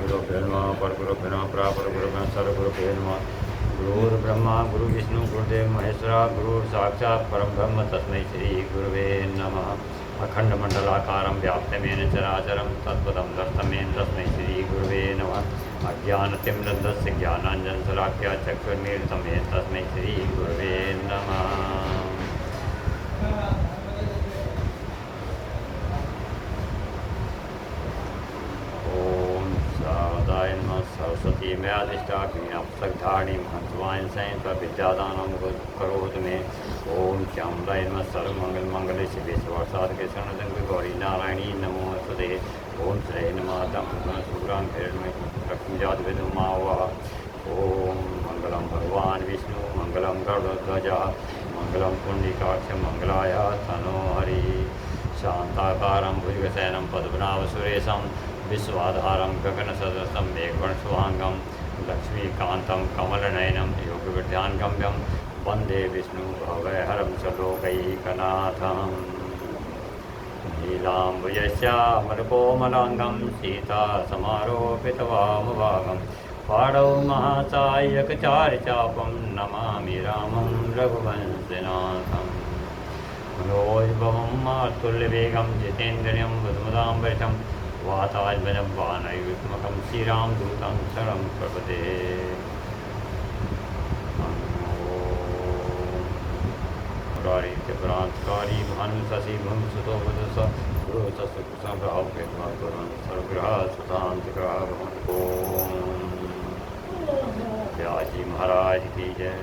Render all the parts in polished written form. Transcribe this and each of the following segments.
गुरुभ्यो नमः परगुरुभ्यो नमः परापरगुरुभ्यो सर्वगुरुभ्यो नमः। गुरुर्ब्रह्मा गुरु विष्णु गुरुदेव महेश्वरा गुरु साक्षात् परब्रह्म तस्मै श्री गुरुवे नमः। अखंडमंडलाकारं व्याप्तमेन चराचरं तत्पदं दर्शमेन तस्मै श्री गुरुवे नमः। अज्ञानतिमिरन्धस्य ज्ञानाञ्जनशलाकया चक्षुर्मीलितं येन तस्मै श्री गुरुवे नमः। सरस्वती मयादिष्टा वीणापसधारिणीं हंसवान् संहिता विद्यादानं करोतु मे। ओम श्यामलाय नमः सर्वमंगलमंगले शिवे सर्वार्थसाधके शरणं गौरी नारायणी नमोस्तुते। ओम श्री नमः सूरां लक्ष्मीजातवेदुमावा। ओम मंगलम भगवान विष्णु मंगलम गरुड़ध्वज मंगलम पुंडरीकाक्ष मंगलाय तनो हरि। शांताकारं भुजगशयनं पद्मनाभसुरेशं विश्वाधारं गगनसदृशं मेघवर्णशुभांगं लक्ष्मीकान्तं कमलनयनं योगविद्यान्गम्यं वन्दे विष्णुभवहरं सर्वलोकैकनाथं। नीलाम्बुजश्यामलकोमलाङ्गं सीतासमारोपितवामभागं पाणौ महासायकचारिचापं नमामि रामं रघुवंशनाथम्। मनोजभवं मातुल्यवेगं जितेन्द्रियं बुद्धिमतां वरिष्ठं वातात्मजं श्रीराम दूतं शरणं प्रपदे। मुरारी भानु शशि भूमिसुतो बुधस गुरु सुखसंग्रह सर्वग्रह सुशांतिग्रह भवन्तु। व्यास जी महाराज की जय।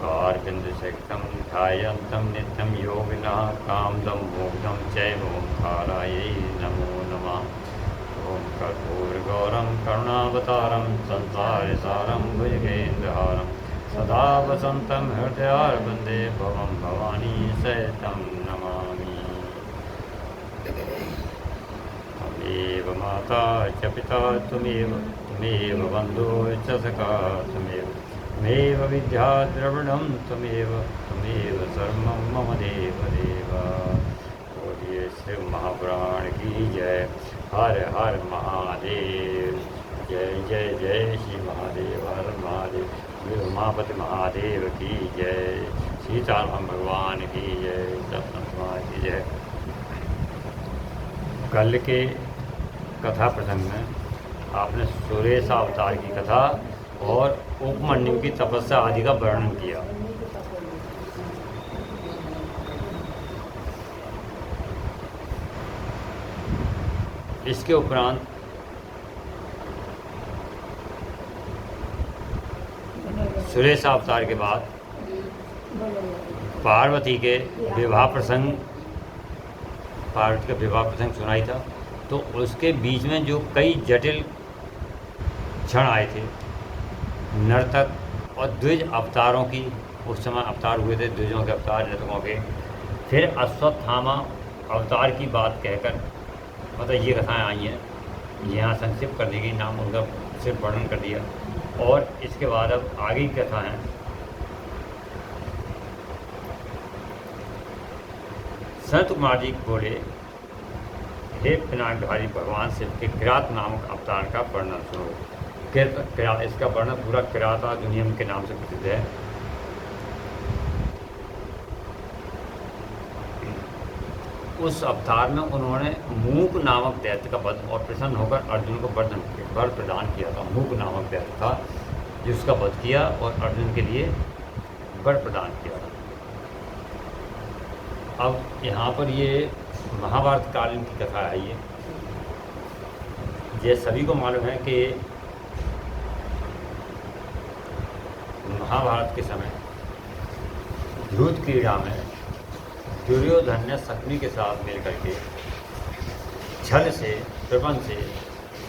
कारविन्दशक्तं ध्यायन्तं नित्यं योगिनः कामदं मोक्षं चैव ओंकारायै नमो नमः। ॐ कर्पूरगौरं करुणावतारं संसारसारं भुजगेन्द्रहारं सदा वसन्तं हृदयारविन्दे भवं भवानी सहितं नमामि। त्वमेव माता च पिता त्वमेव बन्धो च सखा त्वमेव विद्या द्रविणं त्वमेव सर्वं मम देव देव। बोलिए शिव महापुराण की जय। हर हर महादेव। जय जय जय श्री महादेव हर महादेव। उमापति महादेव की जय। सीताराम भगवान की जय। भगवान की जय। कल के कथा प्रसंग में आपने सुरेश अवतार की कथा और उपमन्यु की तपस्या आदि का वर्णन किया। इसके उपरांत सुरेश अवतार के बाद पार्वती के विवाह प्रसंग सुनाई था। तो उसके बीच में जो कई जटिल क्षण आए थे, नर्तक और द्विज अवतारों की उस समय अवतार हुए थे, द्विजों के अवतार नर्तकों के। फिर अश्वत्थामा अवतार की बात कहकर मतलब ये कथाएँ आई हैं, यहाँ संक्षिप्त कर दी गई, नाम उनका सिर्फ वर्णन कर दिया। और इसके बाद अब आगे की कथा है। संत कुमार जी बोले, हे पिनाकधारी भगवान शिव के किरात नामक अवतार का वर्णन सुनो। इसका वर्णन पूरा किरातार्जुनीयम के नाम से प्रसिद्ध है। उस अवतार में उन्होंने मूक नामक दैत्य का वध और प्रसन्न होकर अर्जुन को वर प्रदान किया था। मूक नामक दैत्य था जिसका वध किया और अर्जुन के लिए वर प्रदान किया था। अब यहाँ पर ये महाभारत कालीन की कथा आई है। ये सभी को मालूम है कि महाभारत के समय युद्ध क्रीड़ा में दुर्योधन ने शकुनी के साथ मिलकर के छल से प्रबंध से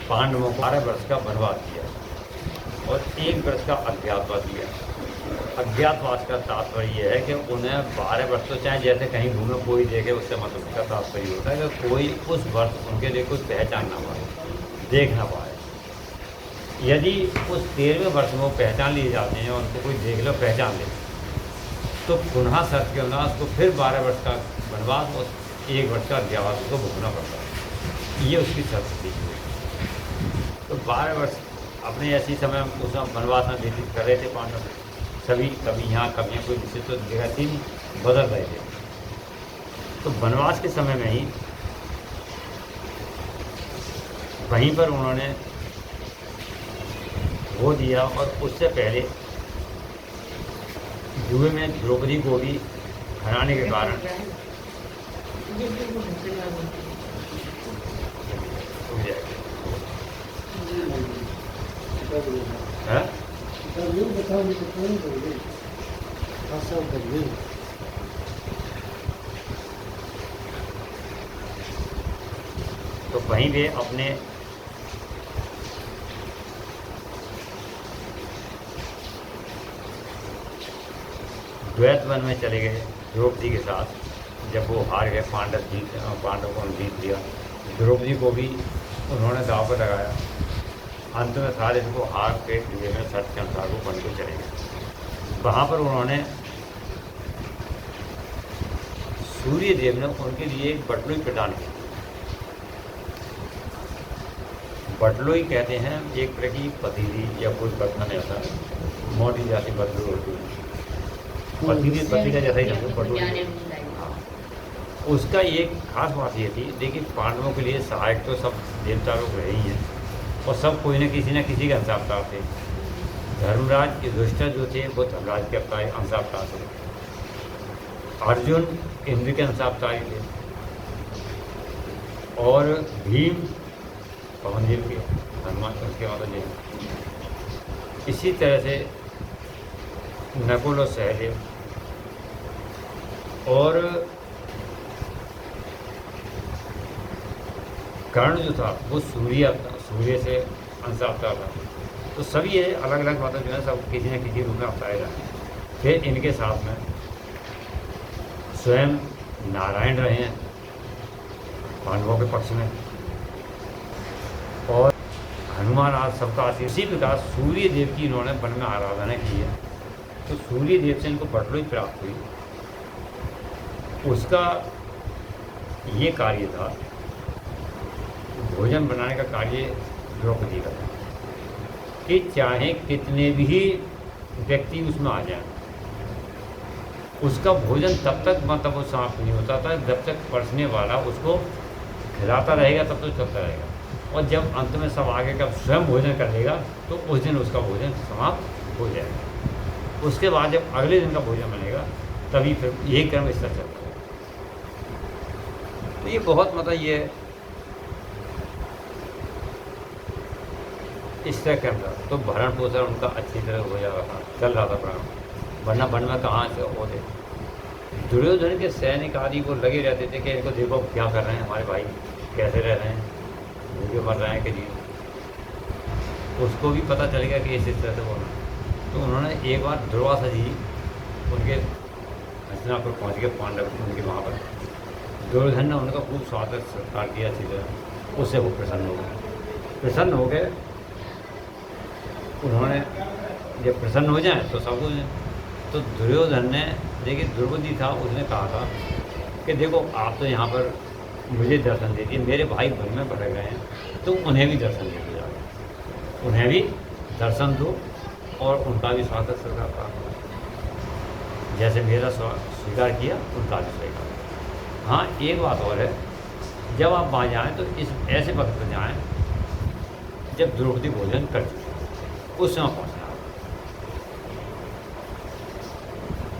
पांडवों को 12 वर्ष का वनवास दिया और 1 वर्ष का अज्ञातवास दिया। अज्ञातवास का तात्पर्य यह है कि उन्हें 12 वर्ष तो चाहे जैसे कहीं घूमे कोई देखे, उससे मतलब उसका तात्पर्य होता है कि कोई उस वर्ष उनके लिए कुछ पहचान ना पाए, देख ना पाए। यदि उस 13वें वर्ष में वो पहचान लिए जाते हैं, उनको कोई देख लो पहचान ले, तो पुनः शर्त के अनुसार उसको फिर 12 वर्ष का वनवास और 1 वर्ष का अज्ञातवास उसको भोगना पड़ता है। ये उसकी शर्त थी। तो 12 वर्ष अपने ऐसी समय उस समय वनवास में व्यतीत कर रहे थे पांडव सभी, कभी यहाँ कभी यहाँ, कोई निश्चित तो जगह थी नहीं, बदल रहे थे। तो वनवास के समय में ही वहीं पर उन्होंने वो दिया, और उससे पहले जुए में द्रौपदी को भी हराने के कारण तो वहीं वे अपने द्वैत वन में चले गए द्रौपदी के साथ। जब वो हार गए, पांडव को जीत लिया, द्रौपदी को भी उन्होंने दांव पर लगाया। अंत में सारे इनको हार के जुए में शर्त के अनुसार वो बन के चले गए। वहाँ पर उन्होंने सूर्य देव ने उनके लिए एक बटलोई प्रदान की। बटलोई कहते हैं एक तरह की पतीली या कुछ बर्तन ऐसा, मोटी जाती बटलोई होती है, पतीला जैसा ही लगता बटलोई। उसका एक खास बात ये थी, देखिए पांडवों के लिए सहायक तो सब देवता लोग रहे ही हैं, और सब कोई न किसी के अंशावतार थे। धर्मराज युधिष्ठिर जो थे वो धर्मराज के अंशावतार थे, अर्जुन इंद्र के अंशावतार थे, और भीम पवन देव के, हनुमान उसके माता जी। इसी तरह से नकुल और सहदेव, और कर्ण जो था वो सूर्य से अंशावतार था। तो सभी ये अलग अलग बातें जो है सब किसी न किसी रूप में अवतारे रहे। फिर इनके साथ में स्वयं नारायण रहे हैं पांडवों के पक्ष में, और हनुमान आज सबका आशीर्वाद। इसी प्रकार सूर्य देव की इन्होंने वन में आराधना की है। तो सूर्य देव से इनको बटलोई प्राप्त हुई। उसका ये कार्य था, भोजन बनाने का कार्य द्रौपदी का था, कि चाहे कितने भी व्यक्ति उसमें आ जाएं, उसका भोजन तब तक मतलब वो समाप्त नहीं होता था जब तक परसने वाला उसको खिलाता रहेगा, तब तो चलता रहेगा। और जब अंत में सब आगे का स्वयं भोजन कर लेगा तो उस दिन उसका भोजन समाप्त हो जाएगा। उसके बाद जब अगले दिन का भोजन बनेगा तभी फिर यही क्रम इस तरह चलता है। तो ये बहुत मतलब ये इस तरह क्रम था। तो भरण पोषण उनका अच्छी तरह हो जा रहा था, चल रहा था प्राण, वरना वन में कहाँ से होते। दुर्योधन के सैनिक आदि को लगे रहते थे कि इनको देखो क्या कर रहे हैं हमारे भाई, कैसे रह रहे हैं, भूखे मर रहे हैं कि जी। उसको भी पता चल गया कि इस तरह से बोलना। तो उन्होंने एक बार दुर्वासा जी उनके हस्तिनापुर पहुँच गए, पांडव उनके वहाँ पर। दुर्योधन ने उनका खूब स्वागत सत्कार किया अच्छी तरह। उससे वो प्रसन्न हो गए। प्रसन्न हो गए उन्होंने, जब प्रसन्न हो जाए तो सब कुछ। तो दुर्योधन ने, देखिए द्रौपदी था, उसने कहा था कि देखो आप तो यहाँ पर मुझे दर्शन देती, मेरे भाई घर में भटक गए हैं, तो उन्हें भी दर्शन दे दिया, उन्हें भी दर्शन दो और उनका भी स्वागत सत्कार करो, जैसे मेरा स्वीकार किया उनका भी स्वीकार। हाँ एक बात और है, जब आप वहाँ जाएँ तो इस ऐसे वक्त पर जाएँ जब द्रौपदी भोजन कर चुकी, उस समय पहुँचना।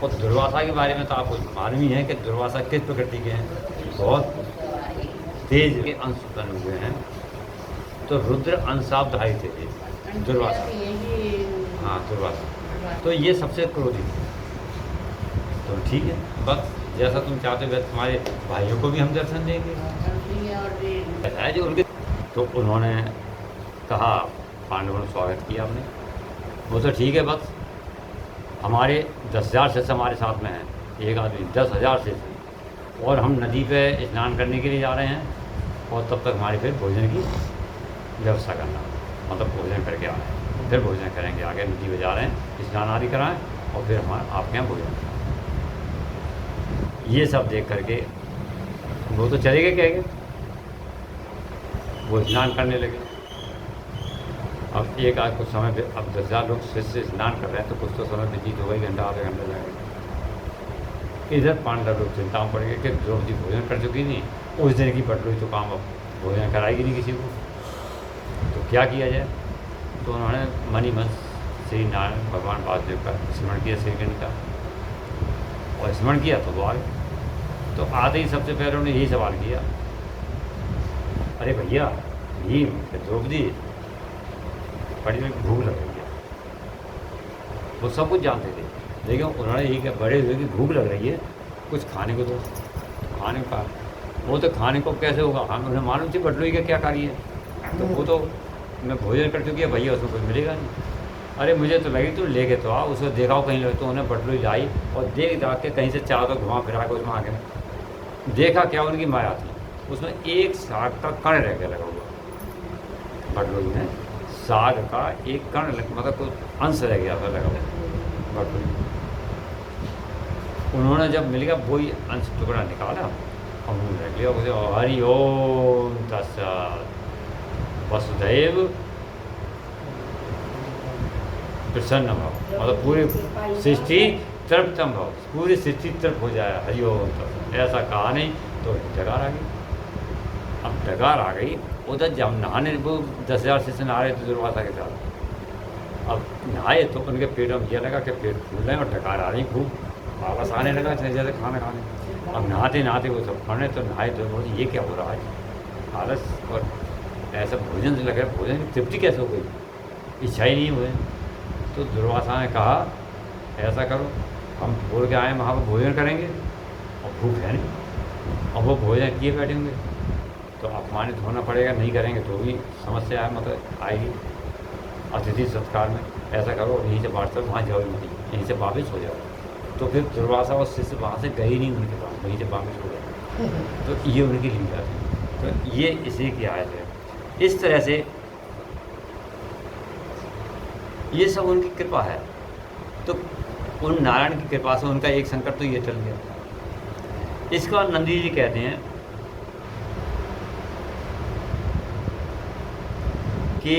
और दुर्वासा के बारे में तो आपको मालूम ही है कि दुर्वासा किस प्रकृति के हैं, बहुत तेज के अंश उत्पन्न हुए हैं। तो रुद्र अंशावधारी थे दुर्वासा। हाँ दुर्वासा, तो ये सबसे क्रोधी थे। तो ठीक है, बस जैसा तुम चाहते हो तुम्हारे भाइयों को भी हम दर्शन देंगे है जो उनके। तो उन्होंने कहा, पांडवों ने स्वागत किया हमने, वो तो ठीक है, बस हमारे 10,000 शिष्य हमारे साथ में हैं, एक आदमी 10,000 शिष्य, और हम नदी पे स्नान करने के लिए जा रहे हैं, और तब तक हमारी फिर भोजन की व्यवस्था करना, मतलब भोजन करके आ रहे हैं, फिर भोजन करेंगे, आगे नदी पे जा रहे हैं, स्नान आदि कराएँ और फिर हमारा आपके यहाँ भोजन। ये सब देख करके वो तो चले गए, कह गए, वो स्नान करने लगे। अब एक आध कुछ समय अब 10,000 लोग से स्नान कर रहे हैं तो कुछ तो समय व्यतीत हो गई, घंटा आधा घंटा जाएगा। इधर पांडव लोग चिंता में पड़ गए कि द्रौपदी भोजन कर चुकी नहीं, उस दिन की बटोरी तो काम अब भोजन कराएगी नहीं किसी को, तो क्या किया जाए। तो उन्होंने मनी मन श्री नारायण भगवान वासुदेव का स्मरण किया, श्री कृष्ण का, और स्मरण किया तो वो आ गए। तो आते ही सबसे पहले उन्होंने यही सवाल किया, अरे भैया भीम द्रौपदी बड़ी भूख लग रही है। वो सब कुछ जानते थे, लेकिन उन्होंने यही कहा बड़े हुए कि भूख लग रही है, कुछ खाने को दो। खाने का वो तो खाने को कैसे होगा, हम उन्हें मालूम थी बटलोई का क्या कार्य है, तो वो तो मैं भोजन कर चुकी है भैया, उसको कुछ मिलेगा नहीं। अरे मुझे तो लगी तू लेके तो आ, उसको देखाओ कहीं लगे, तो उन्हें बटलोई लाई और देख दाख के कहीं से चादर घुमा फिरा के उसमें आगे देखा क्या उनकी माया थी, उसमें एक साग का कण रह गया लगा हुआ। बटलोई में साग का एक कण मतलब कुछ अंश रह गया था लगा हुआ बटलोई। उन्होंने जब मिल गया वही अंश टुकड़ा निकाला और मुँह रख लिया, उसे हरि ओम तत्सत् वसुदेव प्रसन्न भव, मतलब पूरी सृष्टि तृप्तम भव, पूरी सृष्टि तृप्त हो जाए, हरि ओम तत्सत्। ऐसा कहा नहीं तो डकार आ गई। अब डकार आ गई, उधर जब नहाने वो 10,000 शिष्य नहा रहे थे दुर्वासा के साथ। अब नहाए तो उनके पेटों में यह लगा कि पेट फूल रहे हैं और डकार आ रही खूब, वापस आने लगा जैसे खाना खाने। अब नहाते नहाते वो सब खाने, तो नहाए तो बोले ये क्या हो रहा है, आलस और ऐसा भोजन से लगा, भोजन की तृप्ति कैसे हो गई, इच्छा ही नहीं हुई। तो दुर्वासा ने कहा ऐसा करो, हम बोल के आए वहाँ पर भोजन करेंगे और भूख है नहीं, और वो भोजन किए बैठे होंगे तो अपमानित होना पड़ेगा, नहीं करेंगे तो भी समस्या है, मतलब आएगी अतिथि सत्कार में। ऐसा करो यहीं से वाट्सअप वहाँ जाओ, यहीं से वापस हो जाओ। तो फिर दुर्वासा और शिष्य वहाँ से गए नहीं उनके पास, वहीं से वापस हो गए। तो ये उनकी लीला थी, तो ये इसी की आयत है। इस तरह से ये सब उनकी कृपा है। तो उन नारायण की कृपा से उनका एक संकट तो ये टल गया। इसके बाद नंदी जी कहते हैं कि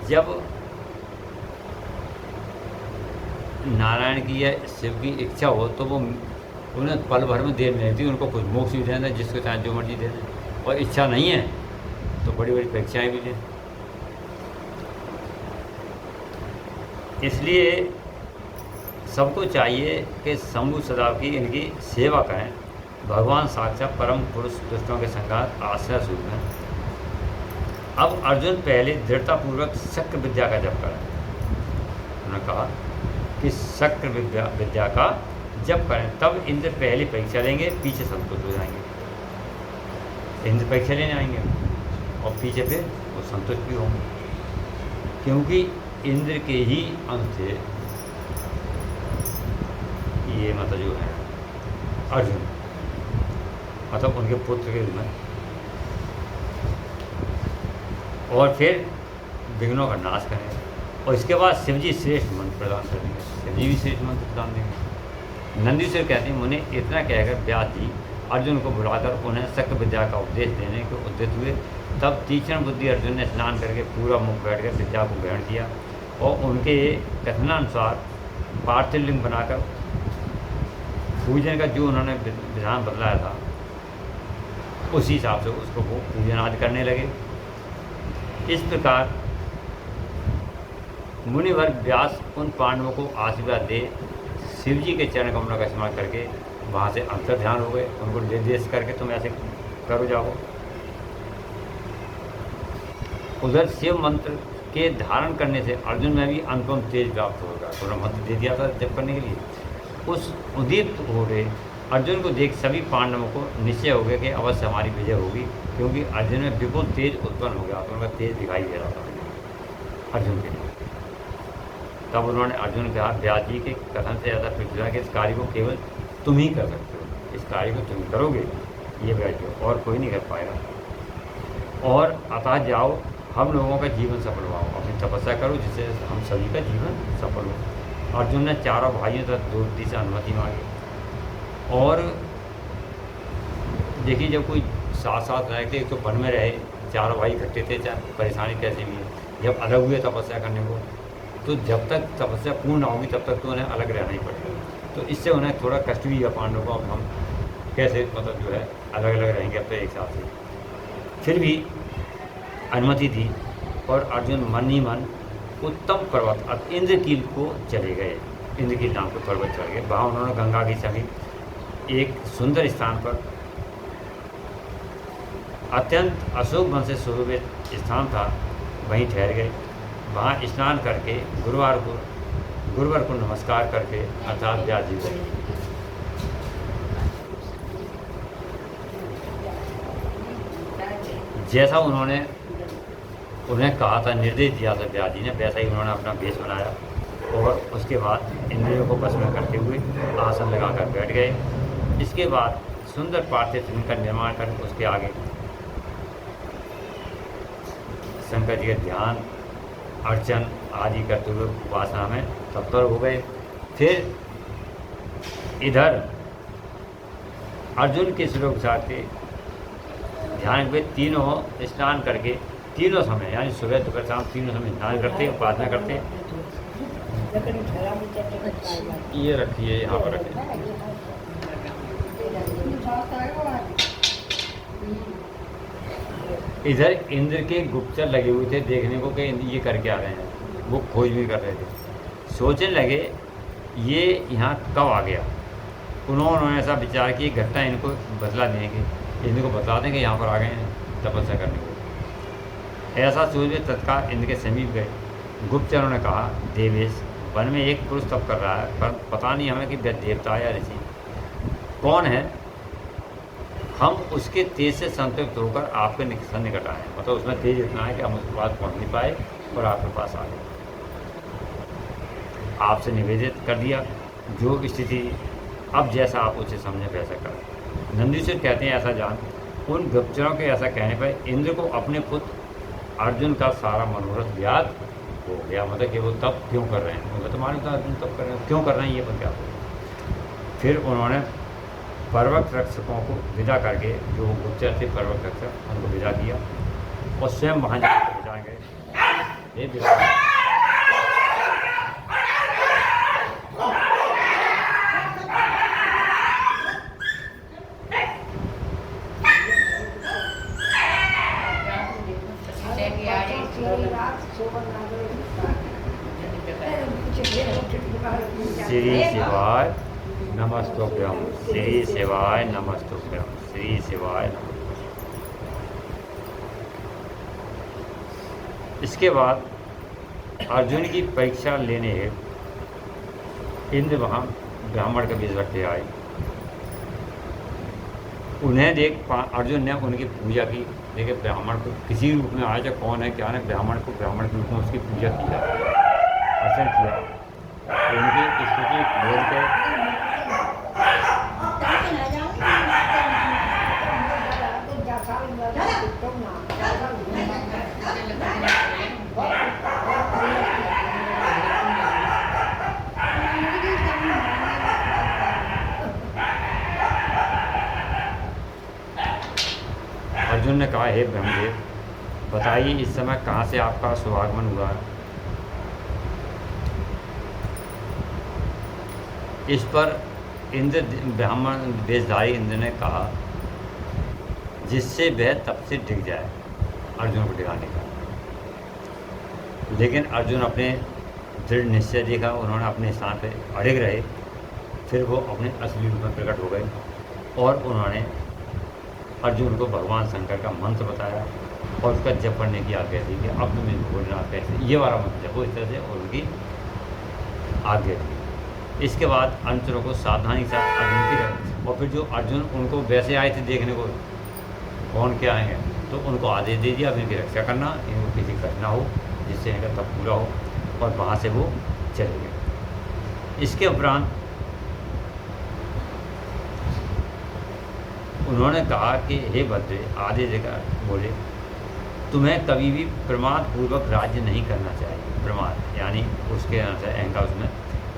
जब नारायण की या शिव की इच्छा हो तो वो उन्हें पल भर में देर नहीं रहती, उनको कुछ मोक्ष भी देना जिसको चाहे जो मर्जी दे दें, और इच्छा नहीं है तो बड़ी बड़ी परीक्षाएँ भी दें। इसलिए सबको चाहिए कि शंभु सदा की इनकी सेवा करें। भगवान साक्षात परम पुरुष दुष्टों के संघात आश्रय स्वरूप में। अब अर्जुन पहले दृढ़तापूर्वक शक्र विद्या का जप करें। उन्होंने कहा कि शक्र विद्या का जप करें, तब इंद्र पहले परीक्षा लेंगे, पीछे संतुष्ट हो जाएंगे। इंद्र परीक्षा लेने आएंगे और पीछे फिर वो संतुष्ट भी होंगे, क्योंकि इंद्र के ही अंश थे ये, मतलब जो है अर्जुन, मतलब उनके पुत्र के रूप में। और फिर विघ्नों का नाश करेंगे, और इसके बाद शिवजी श्रेष्ठ मंत्र प्रदान करेंगे, शिवजी भी श्रेष्ठ मंत्र प्रदान देंगे। नंदीश्वर कहते हैं मुझे इतना कहकर व्यास जी अर्जुन को बुलाकर उन्हें शक्र विद्या का उपदेश देने के उद्यत हुए। तब तीक्ष्ण बुद्धि अर्जुन ने स्नान करके पूरा मुख बैठ कर विद्या को ग्रहण किया, और उनके कथनानुसार पार्थिव लिंग बनाकर पूजन का जो उन्होंने विधान बदलाया था उसी हिसाब से उसको वो पूजन आदि करने लगे। इस प्रकार मुनिवर व्यास उन पांडवों को आशीर्वाद दे शिव जी के चरण कमलों का स्मरण करके वहाँ से अंतर ध्यान हो गए, उनको निर्देश करके तुम ऐसे करो जाओ। उधर शिव मंत्र के धारण करने से अर्जुन में भी अनुपम तेज प्राप्त होगा। थोड़ा मंत्र दे दिया था जप करने के लिए। उस उदीप्त हो रहे अर्जुन को देख सभी पांडवों को निश्चय हो गया कि अवश्य हमारी विजय होगी, क्योंकि अर्जुन में विपुल तेज उत्पन्न हो गया, तो उनका तेज दिखाई दे रहा था अर्जुन के लिए। तब उन्होंने अर्जुन कहा व्यास जी के कथन से ऐसा प्रतीत हुआ कि इस कार्य को केवल तुम ही कर सकते हो, इस कार्य को तुम करोगे, ये व्यास जी और कोई नहीं कर पाएगा। और अतः जाओ हम लोगों का जीवन सफल हुआ, अपनी तपस्या करो जिससे हम सभी का जीवन सफल हो। अर्जुन ने चारों भाइयों तक द्रौपदी से अनुमति मांगी, और देखिए जब कोई साथ साथ रह के, एक तो वन में रहे, चारों भाई इकट्ठे थे, चाहे परेशानी कैसे भी है, जब अलग हुए तपस्या करने को, तो जब तक तपस्या पूर्ण ना होगी तब तक तो उन्हें अलग रहना ही पड़ेगा। तो इससे उन्हें थोड़ा कष्ट भी है पांडवों को, अब हम कैसे मतलब जो है अलग अलग रहेंगे अब तो एक साथ ही। फिर भी अनुमति थी और अर्जुन मन ही मन उत्तम पर्वत अब इंद्रकील को चले गए। इंद्रकील नाम के पर्वत चढ़ गए। वहाँ उन्होंने गंगा के समीप एक सुंदर स्थान पर, अत्यंत अशोक वन से सुशोभित स्थान था, वहीं ठहर गए। वहाँ स्नान करके गुरुवार को नमस्कार करके अर्थात व्यास जी को जैसा उन्होंने उन्हें कहा था, निर्देश दिया था व्यास जी ने, वैसा ही उन्होंने अपना भेष बनाया और उसके बाद इंद्रियों को बस में करते हुए आसन लगाकर बैठ गए। इसके बाद सुंदर पार्थिव शिव का निर्माण कर उसके आगे शंकर जी का ध्यान अर्चन आदि करते हुए उपासना में तत्पर हो गए। फिर इधर अर्जुन के श्लोक साथ के ध्यान पे तीनों स्नान करके, तीनों समय यानी सुबह दोपहर शाम तीनों समय स्नान करते, उपासना करते। ये रखिए, यहाँ पर रखिए। इधर इंद्र के गुप्तचर लगे हुए थे देखने को कि ये करके आ रहे हैं, वो खोज भी कर रहे थे। सोचने लगे ये यहाँ कब आ गया। उन्होंने ऐसा विचार किया घटना इनको बदला देंगे, इनको बता देंगे यहाँ पर आ गए हैं तपस्या करने को। ऐसा सोच के तत्काल इंद्र के समीप गए। गुप्तचरों ने कहा, देवेश वन में एक पुरुष तप कर रहा है, पर पता नहीं हमें कि देवता या ऋषि कौन है। हम उसके तेज से संतुष्ट होकर आपके निकट आए, मतलब उसमें तेज इतना है कि हम उसके पास पहुँच नहीं पाए और आपके पास आ गए। आपसे निवेदित कर दिया जो स्थिति, अब जैसा आप उसे समझें वैसा करें। नंदीश्वर कहते हैं, ऐसा जान उन गुप्तचरों के ऐसा कहने पर इंद्र को अपने पुत्र अर्जुन का सारा मनोरथ याद हो गया। मतलब कि वो तप क्यों कर रहे हैं, उनको तो मालूम था अर्जुन तप कर रहे हैं, क्यों कर रहे हैं ये बन गया। फिर उन्होंने पर्वत रक्षकों को विदा करके, जो गुप्तचर थे पर्वत रक्षक, उनको विदा किया और स्वयं वहाँ जाकर विदा गए। श्री शिवाय नमस्तुभ्यम, श्री शिवाय नमस्तुभ्यम, श्री शिवाय नमस्तुभ्यम। इसके बाद अर्जुन की परीक्षा लेने इंद्र वहाँ ब्राह्मण के बीच रखे आए। उन्हें देख अर्जुन ने उनकी पूजा की। देखिए ब्राह्मण को किसी रूप में आया, चाहे कौन है क्या है, ब्राह्मण को ब्राह्मण के रूप में उसकी पूजा की, अर्चन किया, उनकी स्तुति बोल के अर्जुन ने कहा, हे ब्रह्मदेव बताइए इस समय कहाँ से आपका शुभागमन हुआ है। इस पर इंद्र ब्राह्मण वेशधारी इंद्र ने कहा, जिससे वह तप से डिग जाए, अर्जुन को डिगाने का। लेकिन अर्जुन अपने दृढ़ निश्चय देखा, उन्होंने अपने स्थान पर अड़िग रहे। फिर वो अपने असली रूप में प्रकट हो गए और उन्होंने अर्जुन को भगवान शंकर का मंत्र बताया और उसका जप पढ़ने की आज्ञा दी कि अब तुम्हें भोजना कैसे, ये वाला मंत्र जपो, इस तरह से, और उनकी आज्ञा दी। इसके बाद अंतरों को सावधानी के साथ अर्जुन की रख, और फिर जो अर्जुन उनको वैसे आए थे देखने को कौन क्या आएंगे, तो उनको आदेश दे दिया अब इनकी रक्षा करना, इनको किसी कष्ट ना हो, जिससे इनका तप पूरा हो, और वहाँ से वो चले गए। इसके उपरांत उन्होंने कहा कि हे भद्रे, आदेश देकर बोले, तुम्हें कभी भी प्रमाद पूर्वक राज्य नहीं करना चाहिए। प्रमाद यानी उसके अनुसार अहंकार उसमें,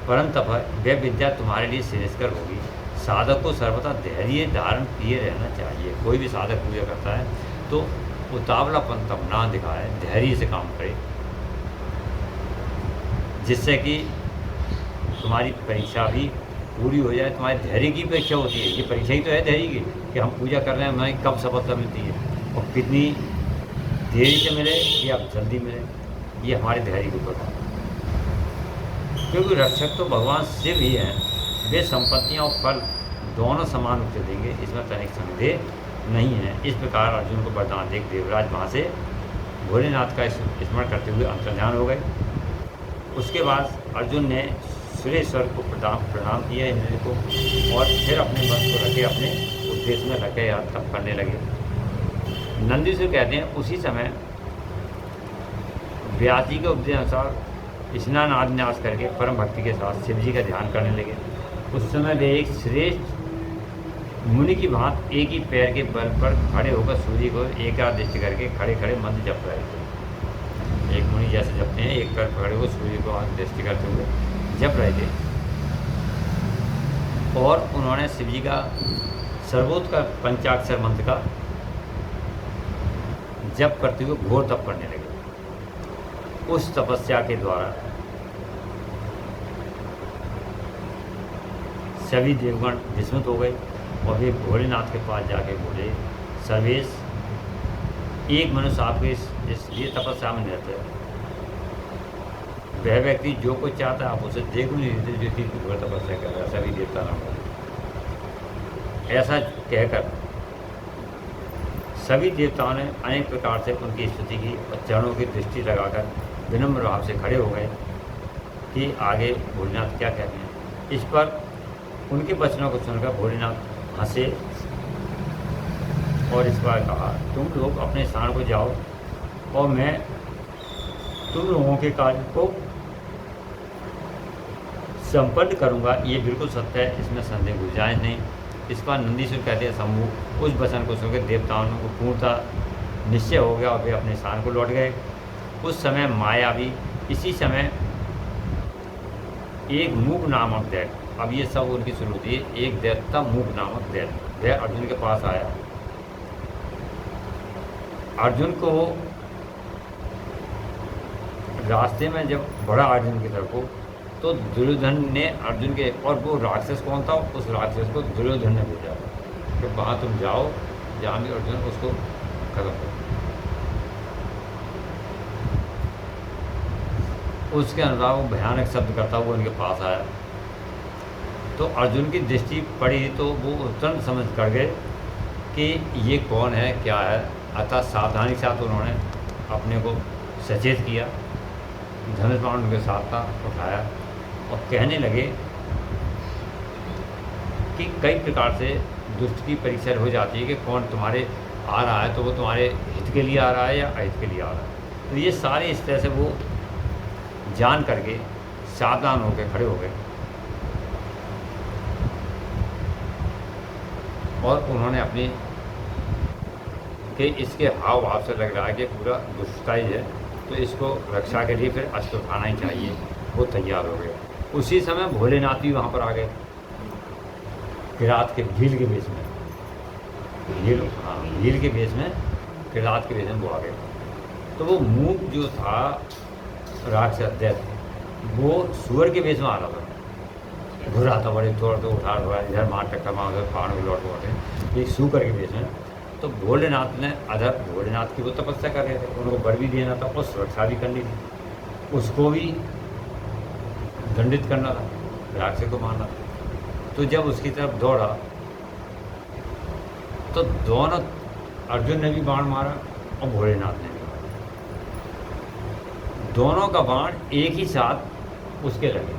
परंतु वह विद्या तुम्हारे लिए श्रेयस्कर होगी। साधक को सर्वथा धैर्य धारण किए रहना चाहिए। कोई भी साधक पूजा करता है तो उतावलापन तब ना दिखाए, धैर्य से काम करे, जिससे कि तुम्हारी परीक्षा भी पूरी हो जाए। तुम्हारे धैर्य की परीक्षा होती है, ये परीक्षा ही तो है धैर्य की, कि हम पूजा कर रहे हैं, हमें कब सफलता मिलती है और कितनी देरी से मिले या जल्दी मिले, ये हमारे धैर्य के ऊपर है। क्योंकि रक्षक तो भगवान शिव ही हैं, वे संपत्तियाँ और फल दोनों समान रूप से देंगे, इसमें तनिक संदेह नहीं है। इस प्रकार अर्जुन को वरदान देख देवराज वहाँ से भोलेनाथ का स्मरण करते हुए अंतर्ध्यान हो गए। उसके बाद अर्जुन ने सुरेश्वर को प्रणाम किया इंद्र को, और फिर अपने मन को रखे अपने उद्देश्य में रखे या तप करने लगे। नंदीश्वर कहते हैं उसी समय व्यास जी के उपदेश अनुसार स्नान आदि न्यास करके परम भक्ति के साथ शिव जी का ध्यान करने लगे। उस समय वे एक श्रेष्ठ मुनि की भांति एक ही पैर के बल पर खड़े होकर सूर्य को एकादृष्टि करके खड़े खड़े मंत्र जप रहे थे। एक मुनि जैसे जपते हैं, एक पैर खड़े होकर सूर्य को दृष्टि करते हुए जप रहे थे, और उन्होंने शिव जी का सर्वोत्त का पंचाक्षर मंत्र का जप करते हुए घोर तप करने लगे। उस तपस्या के द्वारा सभी देवगण विस्मित हो गए और वे भोलेनाथ के पास जाके बोले, सर्वेश, एक मनुष्य आपके इसलिए तपस्या में रहते हैं, वह व्यक्ति जो कुछ चाहता है आप उसे देख नहीं देते, जो कि घोर तपस्या कर रहा है, सभी देवता नाम। ऐसा कहकर सभी देवताओं ने अनेक प्रकार से उनकी स्तुति की और चरणों की दृष्टि लगाकर विनम्र भाव से खड़े हो गए कि आगे भोलेनाथ क्या कहते हैं। इस पर उनके वचनों को सुनकर भोलेनाथ हंसे और इस बार कहा, तुम लोग अपने स्थान को जाओ और मैं तुम लोगों के कार्य को संपन्न करूंगा। ये बिल्कुल सत्य है, इसमें संदेह गुंजाइश नहीं। इस पर नंदीश्वर कहते हैं, शंभु उस वचन को सुनकर देवताओं को पूर्णतः निश्चय हो गया और वे अपने स्थान को लौट गए। उस समय माया भी इसी समय एक मूक नामक दैत्य, अब ये सब उनकी शुरू होती है, एक दैत्य था मूक नामक दैत्य, वह अर्जुन के पास आया। अर्जुन को रास्ते में जब बढ़ा अर्जुन की तरफ को, तो दुर्योधन ने अर्जुन के, और वो राक्षस कौन था, उस राक्षस को दुर्योधन ने भेजा कि वहाँ तुम जाओ जहाँ भी अर्जुन उसको खत्म करो। उसके अनुसार वो भयानक शब्द करता हुआ उनके पास आया, तो अर्जुन की दृष्टि पड़ी तो वो तुरंत समझ कर गए कि ये कौन है क्या है। अतः सावधानी के साथ उन्होंने अपने को सचेत किया, धनुष बाण उनके साथ था, उठाया और कहने लगे कि कई प्रकार से दुष्ट की परीक्षा हो जाती है कि कौन तुम्हारे आ रहा है, तो वो तुम्हारे हित के लिए आ रहा है या अहित के लिए आ रहा है। तो ये सारे इस तरह से वो जान करके सावधान होकर खड़े हो गए और उन्होंने अपने कि इसके हाव भाव से लग रहा है कि पूरा दुष्टता ही है, तो इसको रक्षा के लिए फिर अस्त्र उठाना ही चाहिए। वो तैयार हो गए। उसी समय भोलेनाथ भी वहाँ पर आ गए, किरात के भील के वेश में, भील के वेश में, किरात के वेश में वो आ गए। तो वो मूक जो था राक्षस दैत्य, वो सुअर के वेश में आ रहा था, घुर रहा था, बड़े तौर तो उठा रहा, इधर मार टक्कर मार, उधर पहाड़ में लौट लौटे, एक सूकर के वेश में। तो भोलेनाथ ने अधर भोलेनाथ की वो तपस्या कर रहे थे, उनको वर भी देना था और सुरक्षा भी करनी थी, उसको भी दंडित करना था, राक्षस को मारना था। तो जब उसकी तरफ दौड़ा तो दोनों, अर्जुन ने भी बाण मारा और भोलेनाथ ने भी मारा, दोनों का बाण एक ही साथ उसके लगे,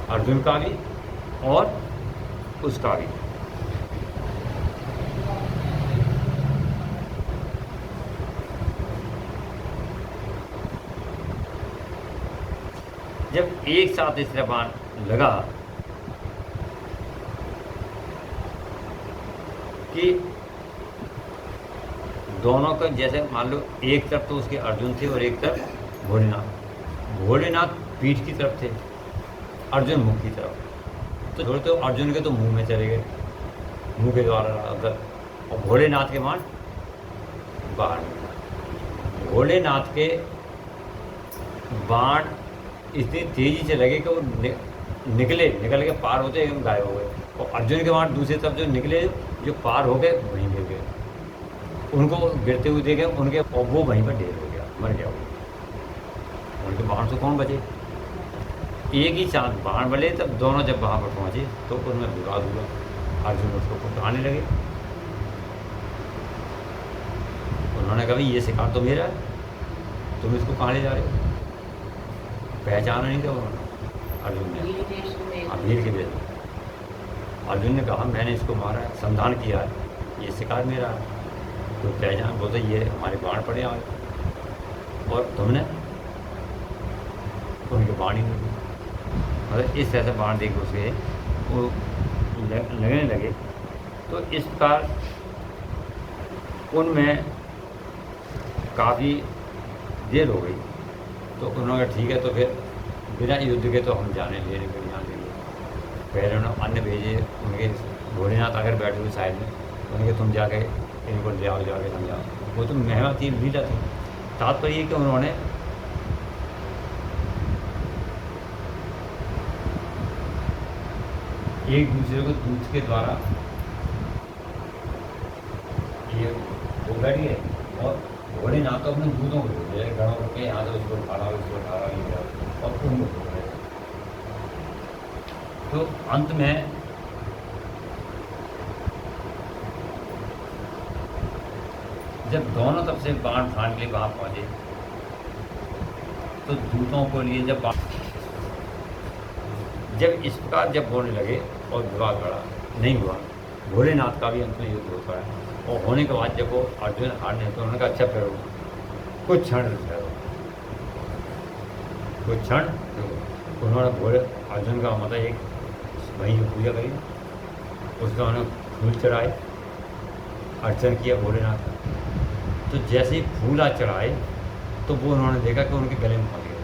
अर्जुन का भी और उसका भी। जब एक साथ इस तरह बाण लगा कि दोनों का, जैसे मान लो एक तरफ तो उसके अर्जुन थे और एक तरफ भोलेनाथ, भोलेनाथ पीठ की तरफ थे, अर्जुन मुख की तरफ। तो छोड़ते अर्जुन के तो मुंह में चले गए, मुंह के द्वारा अंदर, और भोलेनाथ के बाण बाहर निकला। भोलेनाथ के बाण इतनी तेजी से लगे कि वो निकल के पार होते एकदम गायब हो गए, और अर्जुन के बाण दूसरी तरफ जो निकले, जो पार हो गए वहीं गिर गए, उनको गिरते हुए देखे उनके, और वो वहीं पर ढेर हो गया, मर गया वो। उनके बाण से कौन बचे? एक ही चांद बाण बले। तब दोनों जब वहाँ पर पहुँचे तो उनमें विवाद हुआ, अर्जुन उसको कुटाने लगे। उन्होंने कहा भाई ये शिकार तो मेरा है, तुम इसको कहाँ ले जा रहे हो? पहचाना नहीं था उन्होंने अर्जुन ने, अभीर के बेटे। अर्जुन ने कहा मैंने इसको मारा है, संधान किया है, ये शिकार मेरा है, तो पहचान बोलते ये हमारे बाण पड़े आए, और तुमने उनके बाण ही नहीं, मतलब इस तरह से बाण देख उसके वो लगने लगे। तो इस प्रकार उनमें काफ़ी देर हो गई, तो उन्होंने कहा ठीक है, तो फिर बिना युद्ध के तो हम जाने ले रहे जाने लगे। पहले उन्होंने अन्य भेजे, उनके भोलेनाथ अगर बैठे हुए साइड में, उनके तुम जाके इनको ले आओ, जाके समझाओ। वो तो महिमा थी, लीला थी। तात्पर्य ये कि उन्होंने एक दूसरे को दूध के द्वारा ये वो बैठ गए, और भोलेनाथ तो अपने दूधों को भेज रहे गणों के यहाँ से, उसको उठा रहा, उसको उठा रहा, ये और उनको बोल रहे। तो अंत में जब दोनों तरफ से बाण फाड़ के लिए वहाँ पहुँचे, तो दूतों को लिए जब इस प्रकार जब बोलने लगे और विवाद बढ़ा, नहीं हुआ, भोलेनाथ का भी अंत में युद्ध होता है। और होने के बाद जब वो अर्जुन हारने, तो उन्होंने कहा अच्छा फिर कुछ क्षण ठहरो, कुछ क्षण। उन्होंने भोले अर्जुन का मतलब एक वहीं पूजा करी, उसका उन्होंने फूल चढ़ाए, अर्चन किया भोलेनाथ का। तो जैसे ही फूला चढ़ाए तो वो उन्होंने देखा कि उनके गले में फंस गए।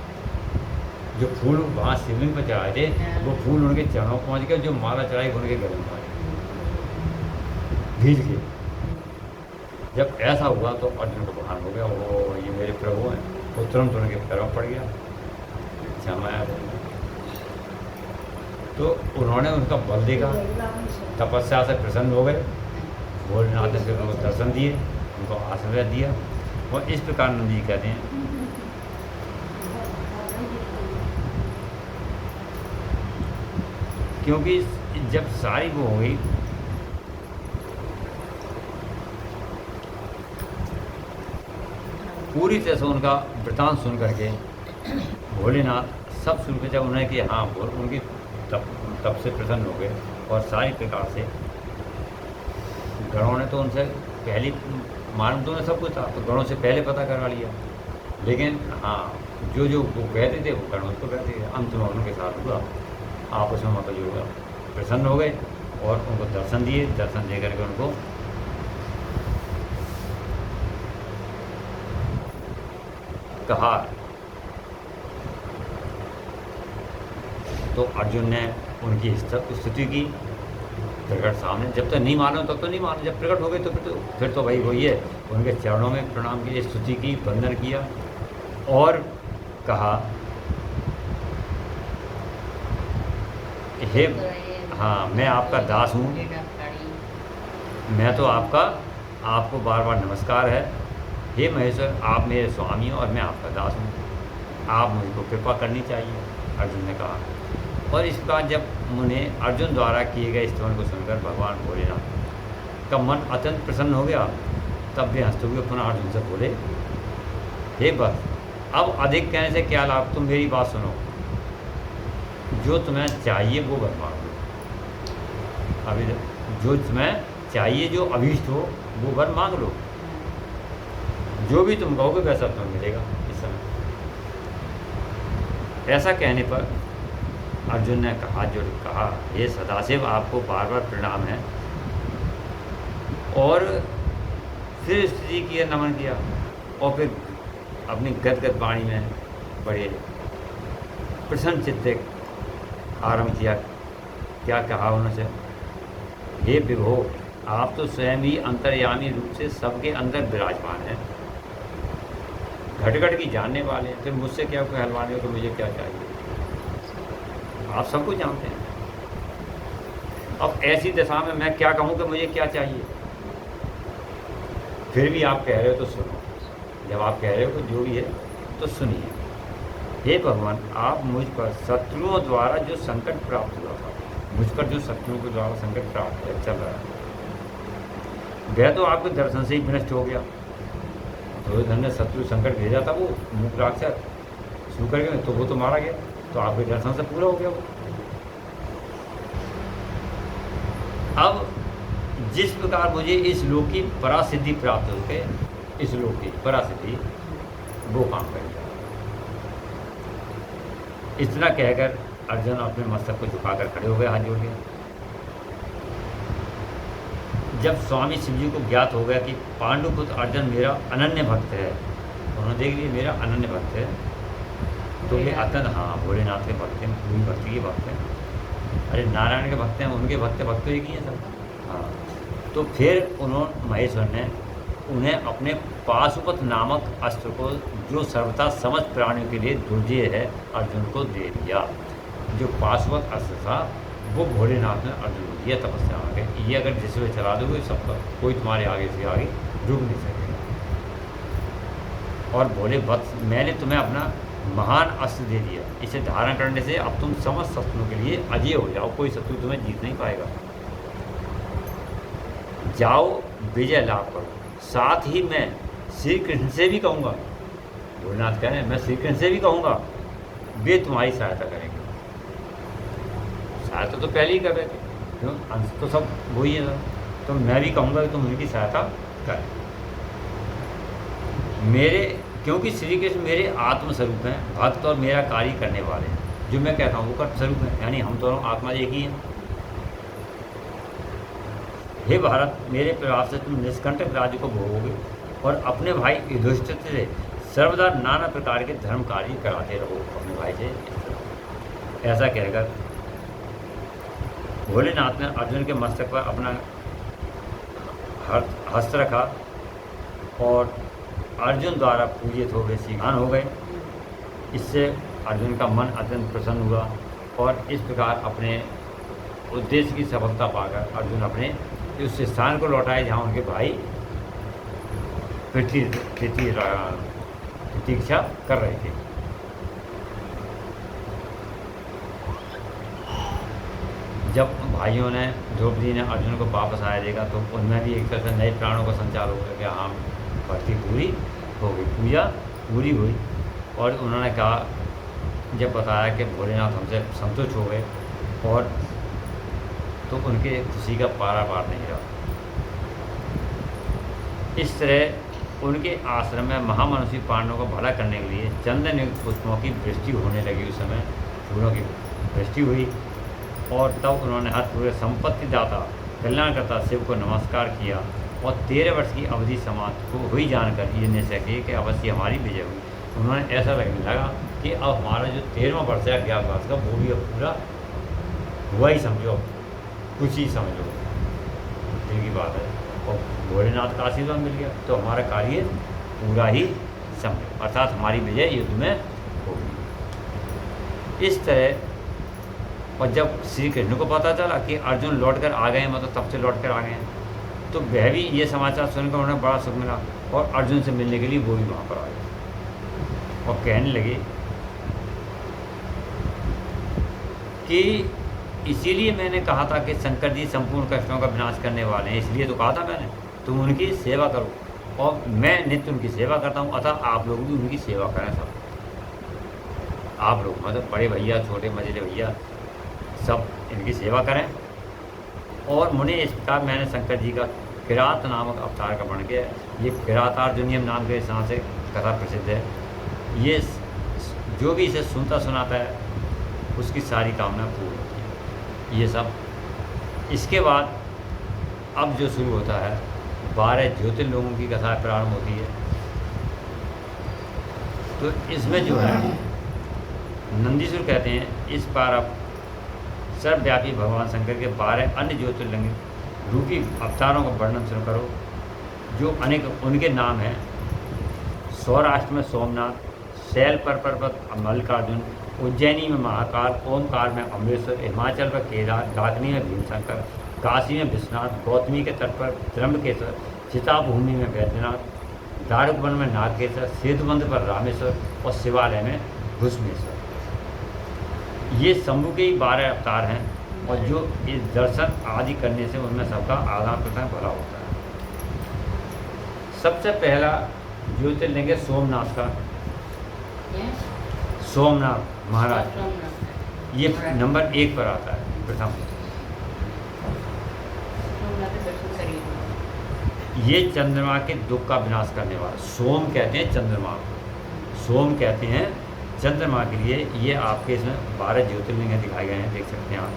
जो फूल वहाँ शिवलिंग पर चढ़ाए थे वो फूल उनके चरणों पहुँच गए, जो माला चढ़ाई उनके गले में पहुँच गए भीज के। जब ऐसा हुआ तो अर्जुन को भान हो गया, वो ये मेरे प्रभु हैं, वो तुरंत उनके पैरों पड़ गया, क्षमाया। तो उन्होंने उनका बल देखा, तपस्या से प्रसन्न हो गए, भोलेनाथ ने फिर उनको दर्शन दिए, उनको आशीर्वाद दिया। और इस प्रकार नंद जी कहते हैं क्योंकि जब सारी वो हो गई, पूरी तरह से उनका वृतांत सुन करके भोलेनाथ सब सुन के जब उन्हें कि हाँ बोल, उनकी तब से प्रसन्न हो गए। और सारी प्रकार से गणों ने तो उनसे पहली मालूम तो सब कुछ था, तो गणों से पहले पता करवा लिया, लेकिन हाँ जो जो वो कहते थे वो गणों को कहते थे। अंत में उनके साथ हुआ आपस में मतलब जो हुआ प्रसन्न हो गए और उनको दर्शन दिए, दर्शन दे करके उनको कहा। तो अर्जुन ने उनकी स्तुति की प्रकट सामने। जब तक नहीं मानो तब तो नहीं मानो, जब प्रकट हो गए तो फिर तो भाई वही है। उनके चरणों में प्रणाम किए, स्तुति की, वंदन किया और कहा हे हाँ मैं आपका दास हूँ, मैं तो आपको बार बार नमस्कार है। हे महेश्वर आप मेरे स्वामी और मैं आपका दास हूँ, आप मुझको कृपा करनी चाहिए, अर्जुन ने कहा। और इस प्रकार जब उन्हें अर्जुन द्वारा किए गए स्तवन को सुनकर भगवान भोलेनाथ का मन अत्यंत प्रसन्न हो गया। तब भी हंसते हुए पुनः अर्जुन से बोले, हे बस अब अधिक कहने से क्या लाभ, तुम मेरी बात सुनो, जो तुम्हें चाहिए वो वर मांग लो। अभी जो तुम्हें चाहिए, जो अभीष्ट हो वो वर मांग लो, जो भी तुम कहोगे वैसा तुम्हें मिलेगा इस समय। ऐसा कहने पर अर्जुन ने कहा, जो कहा ये सदाशिव आपको बार बार प्रणाम है, और फिर स्तुति किया, नमन किया और फिर अपनी गदगद वाणी में बड़े प्रसन्न चित्त आरंभ किया क्या कहा उनसे, हे विभो, आप तो स्वयं ही अंतर्यामी रूप से सबके अंदर विराजमान हैं, घट घट की जानने वाले हैं, फिर मुझसे क्या कहलवाने हो कि मुझे क्या चाहिए? आप सब कुछ जानते हैं। अब ऐसी दशा में मैं क्या कहूँ कि मुझे क्या चाहिए? फिर भी आप कह रहे हो तो सुनो। जब आप कह रहे हो कि जो भी है तो सुनिए। हे भगवान, आप मुझ पर शत्रुओं द्वारा जो संकट प्राप्त हुआ था, मुझ पर जो शत्रुओं के द्वारा संकट प्राप्त है चल रहा है, वह तो आपके दर्शन से ही विनष्ट हो गया। दुर्योधन ने शत्रु संकट भेजा था, वो मुख राक्षस शुरू कर गए, तो वो तो मारा गया, तो आपके दर्शन से पूरा हो गया वो। अब जिस प्रकार मुझे इस लोक की परासिद्धि प्राप्त हो गए, इस लोक की परासिद्धि वो काम करेगा। इतना कहकर अर्जुन अपने मस्तक को झुकाकर खड़े हो गए, हाथ जोड़ के। जब स्वामी शिव जी को ज्ञात हो गया कि पांडुपुत्र अर्जुन मेरा अनन्य भक्त है, उन्होंने देख लिया मेरा अनन्य भक्त है, तो ये अतन, हाँ, भोलेनाथ के भक्त हैं, पूरी भक्ति के भक्त हैं। अरे नारायण के भक्त हैं, उनके भक्त एक ही हैं सब। हाँ, तो फिर उन्होंने, महेश्वर ने उन्हें अपने पाशुपत नामक अस्त्र को, जो सर्वथा समस्त प्राणियों के लिए दुर्जय है, अर्जुन को दे दिया। जो पाशुपत अस्त्र था वो भोलेनाथ ने अर्जुन को दिया तपस्या में। ये अगर जिसमें चला दोगे सबका, कोई तुम्हारे आगे से आगे रुक नहीं सकेगा। और बोले, वत्स, मैंने तुम्हें अपना महान अस्त्र दे दिया, इसे धारण करने से अब तुम समस्त शत्रुओं के लिए अजय हो जाओ, कोई शत्रु तुम्हें जीत नहीं पाएगा। जाओ, विजय लाभ करो। साथ ही मैं श्री कृष्ण से भी कहूँगा, भोलेनाथ कह रहे हैं, मैं श्री कृष्ण से भी कहूँगा, वे तुम्हारी सहायता करेंगे। सहायता तो पहले ही कर रहे थे, क्यों, अंश तो सब वही है, तो मैं भी कहूँगा कि तुम उनकी सहायता करें। मेरे, क्योंकि श्री कृष्ण मेरे आत्मस्वरूप हैं, भक्त और मेरा कार्य करने वाले हैं। जो मैं कहता हूँ वो कर्म स्वरूप है, यानी हम दोनों आत्मा एक ही हैं। हे भारत, मेरे प्रभाव से तुम निष्कंटक राज्य को भोगोगे और अपने भाई युधिष्ठिर से सर्वदा नाना प्रकार के धर्म कार्य कराते रहो अपने भाई से। ऐसा कहकर भोलेनाथ ने अर्जुन के मस्तक पर अपना हस्त रखा और अर्जुन द्वारा पूजित हो गए, श्रीमान हो गए। इससे अर्जुन का मन अत्यंत प्रसन्न हुआ और इस प्रकार अपने उद्देश्य की सफलता पाकर अर्जुन अपने उस स्थान को लौटाए जहाँ उनके भाई प्रतीक्षा कर रहे थे। जब भाइयों ने, द्रौपदी ने अर्जुन को वापस आया देखा, तो उनमें भी एक तरह से नए प्राणों का संचार हो गया कि हाँ, भक्ति पूरी हो गई, पूजा पूरी हुई। और उन्होंने कहा, जब बताया कि भोलेनाथ हमसे संतुष्ट हो गए, और तो उनके खुशी का पारावार नहीं रहा। इस तरह उनके आश्रम में महामनुष्य पांडवों को भला करने के लिए चंदन युक्त पुष्पों की वृष्टि होने लगी। उस समय फूलों की वृष्टि हुई और तब उन्होंने हाथ पूरे संपत्ति दाता कल्याणकर्ता शिव को नमस्कार किया और 13 वर्ष की अवधि समाप्त को हुई जानकर ये निश्चय किए कि अवश्य हमारी विजय हुई। उन्होंने ऐसा लगने लगा कि अब हमारा जो 13वां वर्ष है अज्ञातवास का, वो भी अब पूरा हुआ ही समझो, कुछ ही समझो, दिल की बात है। और भोलेनाथ का आशीर्वाद मिल गया तो हमारा कार्य पूरा ही समझो, अर्थात हमारी विजय युद्ध में होगी। इस तरह, और जब श्री कृष्ण को पता चला कि अर्जुन लौट कर आ गए, मतलब तब से लौट कर आ गए हैं, तो वह भी ये समाचार सुनकर उन्हें बड़ा सुख मिला और अर्जुन से मिलने के लिए वो भी वहाँ पर आ गए और कहने लगे कि इसीलिए मैंने कहा था कि शंकर जी संपूर्ण कष्टों का विनाश करने वाले हैं, इसलिए तो कहा था मैंने, तुम उनकी सेवा करो और मैं नित्य उनकी सेवा करता हूँ, अतः आप लोग भी उनकी सेवा करें। सब आप लोग, मतलब बड़े भैया, छोटे मझले भैया, सब इनकी सेवा करें। और मुने, इस प्रकार मैंने शंकर जी का किरात नामक अवतार का वर्ण किया। ये किरातार्जुनियम नाम के स्थान से कथा प्रसिद्ध है। ये जो भी इसे सुनता सुनाता है उसकी सारी कामना पूर्ण होती है। ये सब, इसके बाद अब जो शुरू होता है 12 ज्योतिर्लिंगों की कथा प्रारंभ होती है। तो इसमें जो है नंदीश्वर कहते हैं, इस बार अब सर्वव्यापी भगवान शंकर के 12 अन्य ज्योतिर्लिंग रूपी अवतारों का वर्णन शुरू करो, जो अनेक उनके नाम हैं। सौराष्ट्र में सोमनाथ, शैल पर पर्वत मल्लिकार्जुन, उज्जैनी में महाकाल, ओमकार में अमृतसर, हिमाचल पर केदार, डाकनी में भीमशंकर, काशी में विश्वनाथ, गौतमी के तट पर त्र्यंबकेश्वर, चिताभूमि में वैद्यनाथ, दारुकवन में नागेश्वर, सेतुबंध पर रामेश्वर और शिवालय में घुसमेश्वर। ये शंभु के ही 12 अवतार हैं और जो इस दर्शन आदि करने से उनमें सबका आदान प्रदान भला होता है। सबसे पहला ज्योतिर्लिंग है सोमनाथ का। सोमनाथ महाराज ये नंबर 1 पर आता है प्रथम। ये चंद्रमा के दुख का विनाश करने वाला, सोम कहते हैं चंद्रमा, सोम कहते हैं चंद्रमा के लिए। ये आपके इसमें 12 ज्योतिर्लिंग दिखाए गए हैं, देख सकते हैं आप।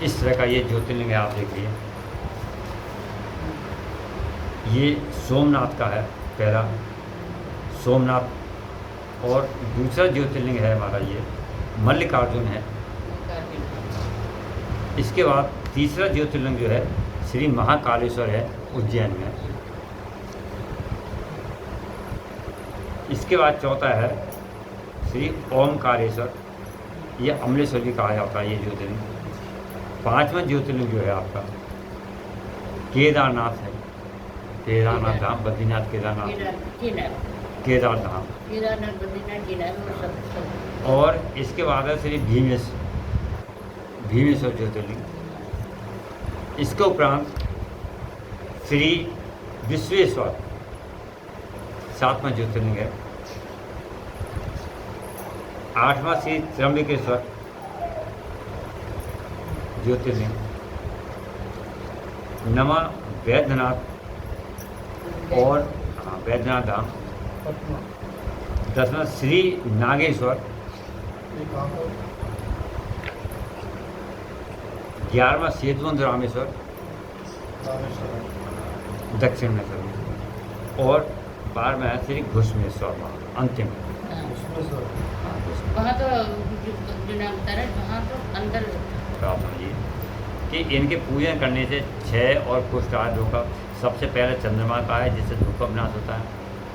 इस तरह का ये ज्योतिर्लिंग है, आप देखिए। ये सोमनाथ का है पहला, सोमनाथ। और दूसरा ज्योतिर्लिंग है हमारा ये मल्लिकार्जुन है। इसके बाद तीसरा ज्योतिर्लिंग जो है श्री महाकालेश्वर है, उज्जैन में। इसके बाद चौथा है श्री ओमकारेश्वर, ये अमलेश्वर भी कहा जाता है ये ज्योतिर्लिंग। पांचवा ज्योतिर्लिंग जो है आपका केदारनाथ है, केदारनाथ धाम, बद्रीनाथ केदारनाथ, केदार धाम। और इसके बाद है श्री भीमेश्वर ज्योतिर्लिंग। इसके उपरांत श्री विश्वेश्वर 7वां ज्योतिर्लिंग है। 8वां श्री त्र्यंबकेश्वर ज्योतिर्लिंग। 9वां वैद्यनाथ और वैद्यनाथ धाम। 10वां श्री नागेश्वर। 11वां सेतुबंध रामेश्वर दक्षिण में सर। और 12वां है श्री घुसमेश्वर अंतिम। वहाँ तो जो नाम बता रहे वहाँ तो अंदर आप समझिए कि इनके पूजन करने से 6 और कुष्ठ आदियों का, सबसे पहले चंद्रमा का है जिससे दुख का विनाश होता है।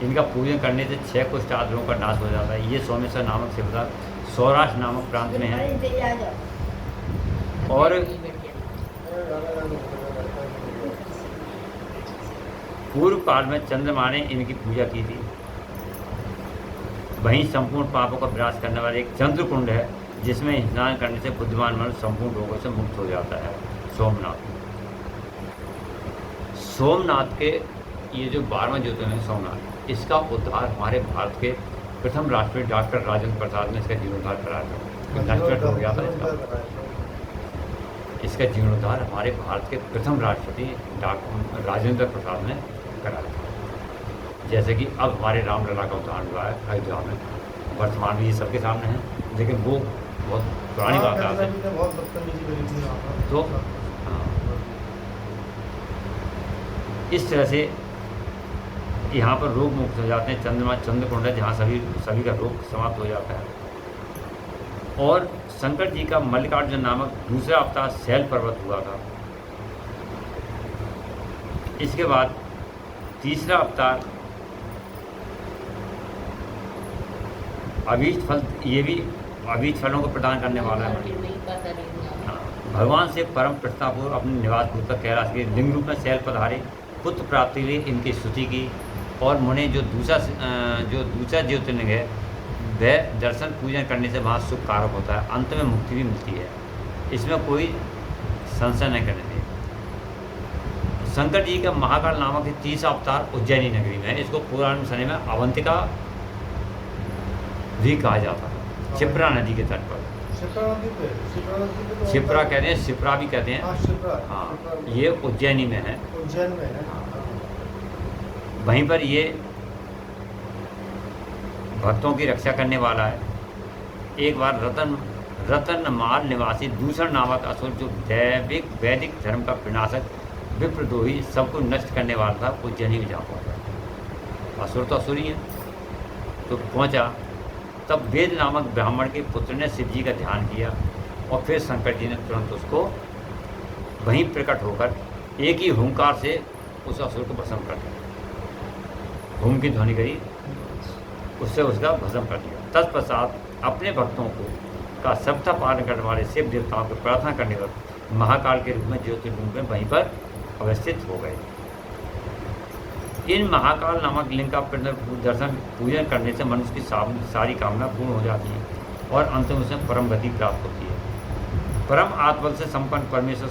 इनका पूजन करने से 6 कुष्ठ आदियों का नाश हो जाता है। ये सोमेश्वर नामक शिवता सौराष्ट्र नामक प्रांत में है। और पूर्व काल में चंद्रमा ने इनकी पूजा की थी। वहीं संपूर्ण पापों का विनाश करने वाले एक चंद्रकुंड है जिसमें स्नान करने से बुद्धिमान मनुष्य संपूर्ण रोगों से मुक्त हो जाता है। सोमनाथ, सोमनाथ के ये जो 12वां ज्योतिर्लिंग सोमनाथ, इसका उद्धार हमारे भारत के प्रथम राष्ट्रपति डॉक्टर राजेंद्र प्रसाद ने इसका जीर्णोद्धार कराया था। नष्ट हो गया था इसका जीर्णोद्धार हमारे भारत के प्रथम राष्ट्रपति डॉक्टर राजेंद्र प्रसाद ने कराया था। जैसे कि अब हमारे रामलला का उद्धार हुआ है अयोध्या में, वर्तमान में ये सबके सामने है, लेकिन वो बहुत पुरानी बात है। तो इस तरह से यहाँ पर रोग मुक्त हो जाते हैं। चंद्रमा चंद्रकुंड है जहाँ सभी का रोग समाप्त हो जाता है। और शंकर जी का मल्लिकार्जुन नामक दूसरा अवतार शैल पर्वत हुआ था। इसके बाद तीसरा अवतार अभीष्ट फल, ये भी अभीष्ट फलों को प्रदान करने वाला है। हाँ, भगवान से परम प्रश्नापूर्व अपने निवास भूत पर कैलाश के लिंग रूप में शैल पधारे, पुत्र प्राप्ति के लिए इनकी स्तुति की। और मुने जो दूसरा ज्योतिर्लिंग है वह दर्शन पूजन करने से वहाँ सुख कारक होता है, अंत में मुक्ति भी मिलती है, इसमें कोई संशय नहीं करने दें। शंकर जी का महाकाल नामक तीसरा अवतार उज्जैनी नगरी में है। इसको पुराने समय में अवंतिका भी कहा जाता है, शिप्रा नदी के तट पर। शिप्रा कहते हैं, शिप्रा भी कहते हैं। हाँ, ये उज्जैनी में है। उज्जैन में है। वहीं पर ये भक्तों की रक्षा करने वाला है। एक बार रतनमाल निवासी दूसरा नामक असुर जो दैविक वैदिक धर्म का विनाशक विप्रद्रोही सबको नष्ट करने वाला था, उज्जैनी में जा पहुँचा। असुर तो असुर ही है, तो पहुँचा तब वेद नामक ब्राह्मण के पुत्र ने शिव जी का ध्यान किया और फिर शंकर जी ने तुरंत उसको वहीं प्रकट होकर एक ही हुंकार से उस असुर को भस्म कर दिया। हुम की ध्वनि करी, उससे उसका भस्म कर दिया। तत्पश्चात अपने भक्तों को का सप्ताह पालन करने वाले शिव देवताओं को प्रार्थना करने पर महाकाल के रूप में ज्योतिर्लिंग में वहीं पर अवस्थित हो गए। इन महाकाल नामक लिंग का दर्शन पूजन करने से मनुष्य की सारी कामना पूर्ण हो जाती है और अंत में उसे परम गति प्राप्त होती है। परम आत्मबल से संपन्न परमेश्वर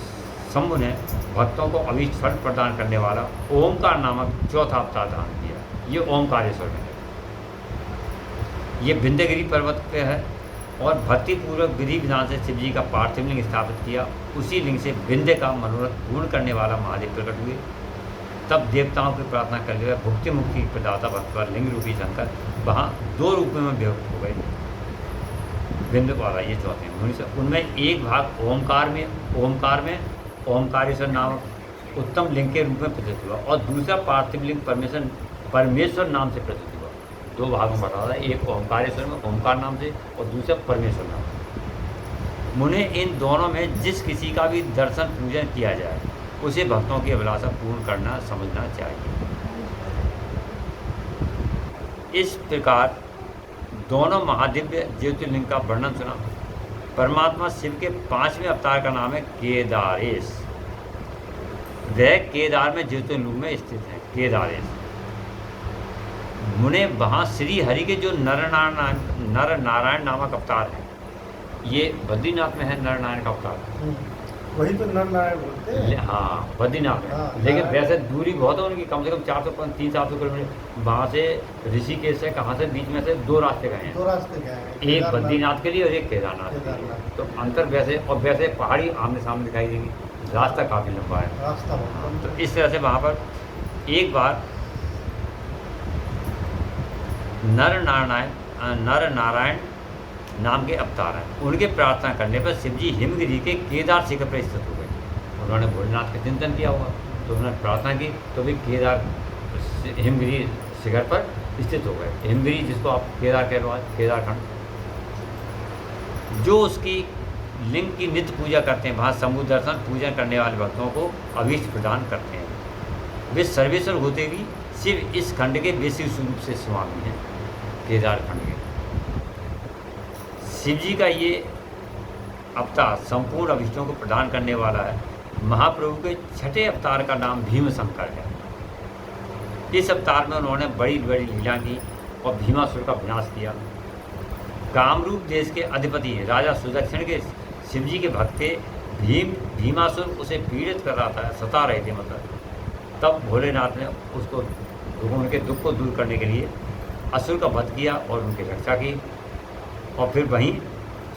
शंभु ने भक्तों को अभीष्ट फल प्रदान करने वाला ओमकार नामक चौथा अवतार दान किया। ये ओमकारेश्वर है, ये विंध्यगिरी पर्वत पे है और भक्तिपूर्वक विधि विधान से शिव जी का पार्थिव लिंग स्थापित किया। उसी लिंग से विंध्य का मनोरथ पूर्ण करने वाला महादेव प्रकट हुए। तब देवताओं की प्रार्थना करने हुए भुक्ति मुक्ति प्रदाता भगवान लिंग रूपी शंकर वहाँ 2 रूपों में विभक्त हो गए। विंध्य वाला ये चौथे मुनि से, उनमें एक भाग ओमकार में ओमकारेश्वर नामक उत्तम लिंग के रूप में प्रसिद्ध हुआ और दूसरा पार्थिव लिंग परमेश्वर नाम से प्रसिद्ध हुआ। 2 भागों में बता रहा है, एक ओमकारेश्वर में ओमकार नाम से और दूसरा परमेश्वर नाम से। मुने इन दोनों में जिस किसी का भी दर्शन पूजन किया जाए उसे भक्तों की अभिलाषा पूर्ण करना समझना चाहिए। इस प्रकार दोनों महादिव्य ज्योतिर्लिंग का वर्णन सुना। परमात्मा शिव के 5वें अवतार का नाम है केदारेश। वह केदार में ज्योतिर्लिंग में स्थित है। केदारेश मुने वहाँ श्री हरि के जो नर नारायण नामक अवतार है, ये बद्रीनाथ में है। नर नारायण का अवतार वही तो नर नारायण बोलते हैं। हाँ, बद्रीनाथ में। हाँ, लेकिन वैसे दूरी बहुत है उनकी, कम से कम 400-300 किलोमीटर। वहाँ से ऋषिकेश से कहाँ से बीच में से 2 रास्ते गए हैं। 2 रास्ते गए हैं, एक बद्रीनाथ के लिए और एक केदारनाथ के लिए। तो अंतर वैसे पहाड़ी आमने सामने दिखाई देगी, रास्ता काफ़ी लंबा है। रास्ता बहुत तो इस तरह से वहाँ पर एक बार नर नारायण नाम के अवतार हैं। उनके प्रार्थना करने पर शिवजी हिमगिरी के केदार शिखर पर स्थित हो गए। उन्होंने भोलेनाथ का चिंतन किया हुआ, तो उन्होंने प्रार्थना की तो भी केदार हिमगिरी शिखर पर स्थित हो गए। हिमगिरी जिसको आप केदार कह लो, केदारखंड, जो उसकी लिंग की नित्य पूजा करते हैं, वहाँ शंभु दर्शन पूजन करने वाले भक्तों को अभीष्ट प्रदान करते हैं। वे सर्वेश्वर होते भी शिव इस खंड के विशेष स्वरूप से स्वामी हैं। केदार खंड के शिव जी का ये अवतार संपूर्ण अभिष्टों को प्रदान करने वाला है। महाप्रभु के 6ठे अवतार का नाम भीम शंकर है। इस अवतार में उन्होंने बड़ी बड़ी लीला की और भीमासुर का विनाश किया। कामरूप देश के अधिपति राजा सुदक्षिण के शिव जी के भक्त थे। भीमासुर उसे पीड़ित कर रहा था, सता रहे थे मतलब। तब भोलेनाथ ने उसको उनके दुख को दूर करने के लिए असुर का वध किया और उनकी रक्षा की। और फिर वहीं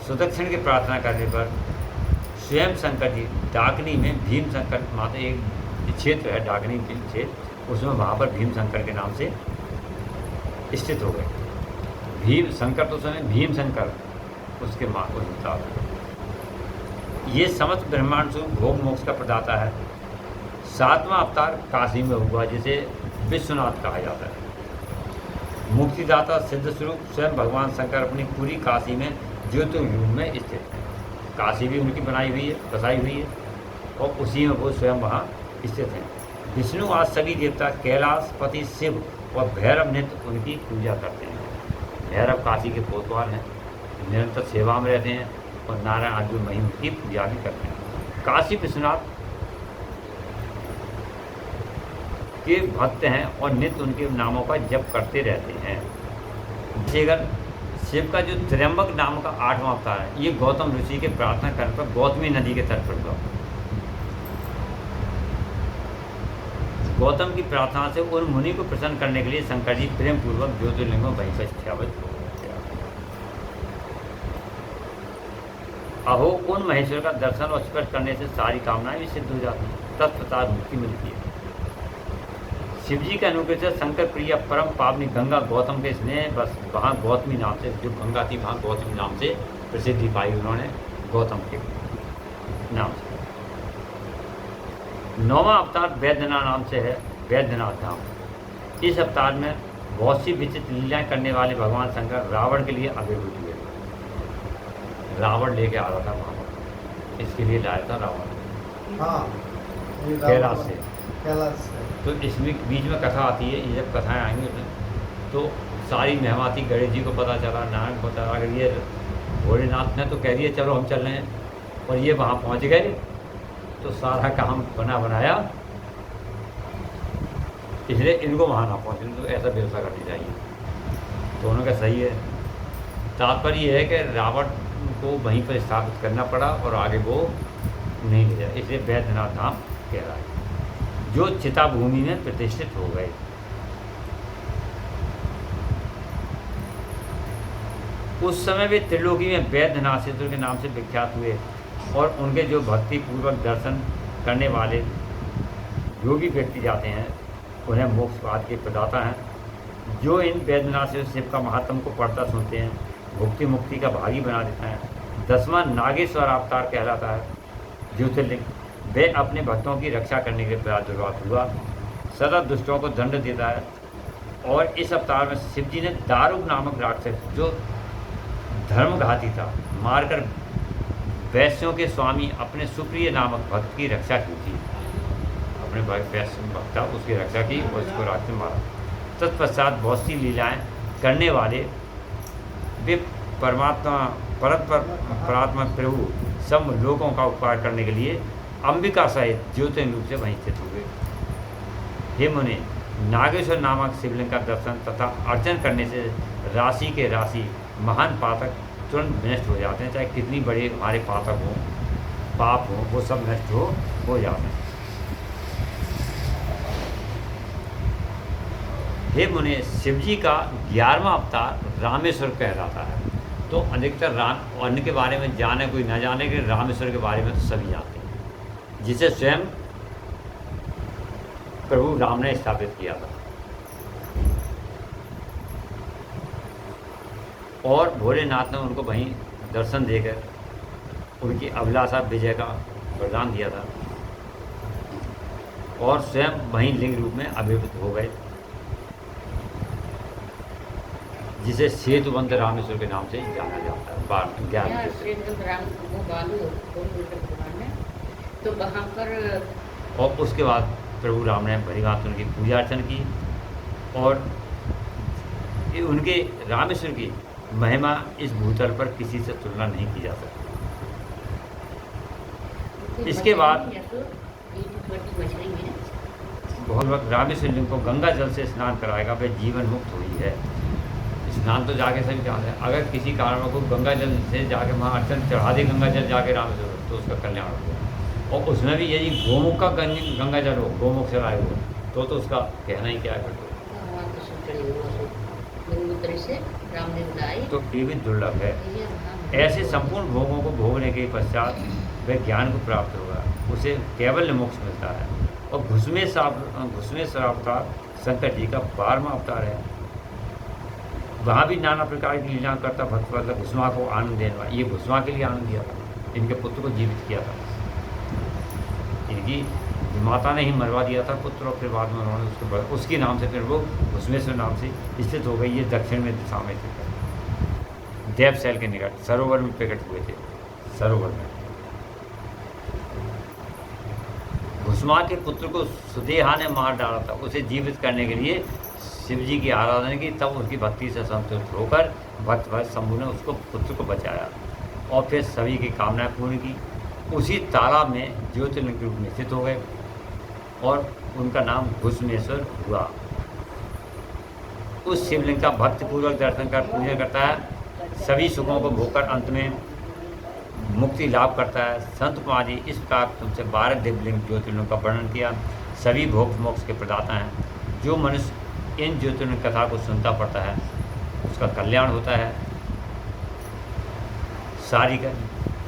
सुदक्षिण की प्रार्थना करने पर स्वयं शंकर जी डाकनी में भीम शंकर माता एक क्षेत्र है, डाकनी क्षेत्र, उसमें वहाँ पर भीम शंकर के नाम से स्थित हो गए। भीम शंकर तो समय भीम शंकर उसके माँ को होता है। ये समस्त ब्रह्मांड स्वरूप भोग मोक्ष का प्रदाता है। 7वां अवतार काशी में हुआ, जिसे विश्वनाथ कहा जाता है। मुक्तिदाता सिद्ध स्वरूप स्वयं भगवान शंकर अपनी पूरी काशी में ज्योतिर्लिंग में स्थित है। काशी भी उनकी बसाई हुई है और उसी में वो स्वयं वहाँ स्थित हैं। विष्णु आज सभी देवता कैलाशपति शिव और भैरव नित्य उनकी पूजा करते हैं। भैरव काशी के कोतवाल हैं, निरंतर सेवा में रहते हैं और नारायण आदि महिम की पूजा भी करते हैं। काशी विश्वनाथ के भक्त हैं और नित्य उनके नामों का जप करते रहते हैं। अगर शिव का जो त्र्यंबक नाम का 8वां अवतार है, ये गौतम ऋषि के प्रार्थना करने पर गौतमी नदी के तट पर हुआ। गौतम की प्रार्थना से उन मुनि को प्रसन्न करने के लिए शंकर जी प्रेम पूर्वक ज्योतिर्लिंग में वहीं पर स्थापित हो गया। अहो, उन महेश्वर का दर्शन और स्पर्श करने से सारी कामनाएं भी सिद्ध हो जाती हैं, तत्पश्चात मुक्ति मिलती है। शिव जी के अनुग्रह से शंकर प्रिया परम पावनी गंगा गौतम के स्नेह बस वहाँ गौतमी नाम से, जो गंगा थी वहाँ गौतमी नाम से प्रसिद्धि पाई उन्होंने गौतम के नाम से। 9वां अवतार वैद्यनाथ नाम से है, वैद्यनाथ धाम। इस अवतार में बहुत सी विचित्र लीलाएं करने वाले भगवान शंकर रावण के लिए आविर्भूत हुए। रावण लेके आ रहा था वहाँ पर, इसके लिए लाया था रावण हाँ ये कैलाश से। कैलाश से। तो इसमें बीच में कथा आती है, ये जब कथाएं आएंगी उसमें तो सारी महिमाती गणेश जी को पता चला, नारायण को पता चला, अगर ये भोलेनाथ ने तो कह दिया चलो हम चल रहे हैं, और ये वहाँ पहुँच गए तो सारा काम बना बनाया, इसलिए इनको वहाँ ना पहुँचने तो ऐसा व्यवस्था करनी चाहिए। दोनों का सही है। तात्पर्य ये है कि रावण को वहीं पर स्थापित करना पड़ा और आगे वो नहीं ले जाए, इसलिए वैद्यनाथ धाम कह रहा है, जो चिता भूमि में प्रतिष्ठित हो गए। उस समय वे त्रिलोकी में वैद्यनाथेश्वर के नाम से विख्यात हुए और उनके जो भक्ति पूर्वक दर्शन करने वाले जो भी व्यक्ति जाते हैं उन्हें मोक्ष पाद के प्रदाता हैं। जो इन वैद्यनाथेश्वर शिव का महात्म को पढ़ता सुनते हैं भुक्ति मुक्ति का भागी बना देता है। 10वां नागेश्वर अवतार कहलाता है ज्योतिर्लिंग। वे अपने भक्तों की रक्षा करने के लिए प्रादुर्भाव हुआ, सदा दुष्टों को दंड देता है। और इस अवतार में शिव जी ने दारुक नामक राक्षस जो धर्मघाती था मारकर वैश्यों के स्वामी अपने सुप्रिय नामक भक्त की रक्षा की थी। अपने वैश्य भक्त था उसकी रक्षा की और उसको राक्षस मारा। तत्पश्चात बहुत सी लीलाएँ करने वाले वे परमात्मा परात्मा प्रभु सब लोगों का उपकार करने के लिए अंबिका सहित ज्योतिर्लिंग रूप से वहीं स्थित हुए। हे मुनि, नागेश्वर नामक शिवलिंग का दर्शन तथा अर्चन करने से राशि के राशि महान पातक तुरंत नष्ट हो जाते हैं, चाहे कितनी बड़ी हमारे पातक हों पाप हों वो सब नष्ट हो जाते हैं। हे मुनि, शिव जी का 11वां अवतार रामेश्वर कहलाता है। तो अधिकतर राम अन्य के बारे में जाने कोई न जाने के रामेश्वर के बारे में तो सभी जानते हैं, जिसे स्वयं प्रभु राम ने स्थापित किया था। और भोलेनाथ ने उनको वहीं दर्शन देकर उनकी अभिलाषा विजय का वरदान दिया था और स्वयं वहीं लिंग रूप में आविर्भूत हो गए, जिसे सेतुबंध रामेश्वर के नाम से जाना जाता है। तो वहाँ पर और उसके बाद प्रभु राम ने भली भांति उनकी पूजा अर्चन की और ये उनके रामेश्वर की महिमा इस भूतल पर किसी से तुलना नहीं की जा सकती। इसके बाद बहुत वक्त रामेश्वर लिंग को गंगा जल से स्नान कराएगा, वह जीवन मुक्त हुई है। स्नान तो जाके सभी जानते हैं, अगर किसी कारण को गंगा जल से जाके वहाँ अर्चन चढ़ा दे गंगा जल जाके रामेश्वर तो उसका कल्याण हो गया। और उसमें भी यदि गोमुख का गंगा जल हो, गोमुख से लाए हो तो उसका कहना ही क्या है। तो ये भी दुर्लभ है। ऐसे संपूर्ण भोगों को भोगने के पश्चात वह ज्ञान को प्राप्त होगा, उसे केवल मोक्ष मिलता है। और घुसमेश्वर अवतार शंकर जी का 12वां अवतार है। वहाँ भी नाना प्रकार की लीला करता भक्त मतलब घुसमा को आनंद देना। ये घुसमा के लिए आनंद दिया था, इनके पुत्र को जीवित किया था। इनकी माता ने ही मरवा दिया था पुत्र और फिर बाद में उन्होंने उसके नाम से फिर वो घुसमेश्वर नाम से स्थित हो गई। ये दक्षिण में दिशा में स्थित देवशैल के निकट सरोवर में प्रकट हुए थे। सरोवर में घुसमा के पुत्र को सुदेहा ने मार डाला था। उसे जीवित करने के लिए शिव जी की आराधना की, तब उनकी भक्ति से संतुष्ट होकर भक्त शंभु ने उसको पुत्र को बचाया और फिर सभी की कामनाएं पूर्ण की। उसी तालाब में ज्योतिर्लिंग के रूप में स्थित हो गए और उनका नाम घुसमेश्वर हुआ। उस शिवलिंग का भक्तिपूर्वक दर्शन कर पूजन करता है, सभी सुखों को भोगकर अंत में मुक्ति लाभ करता है। संत कुमार जी इस प्रकार तुमसे 12 दिव्यलिंग ज्योतिर्लिंग का वर्णन किया। सभी भोग मोक्ष के प्रदाता हैं। जो मनुष्य इन ज्योतिर्लिंग कथा को सुनता पड़ता है उसका कल्याण होता है, सारी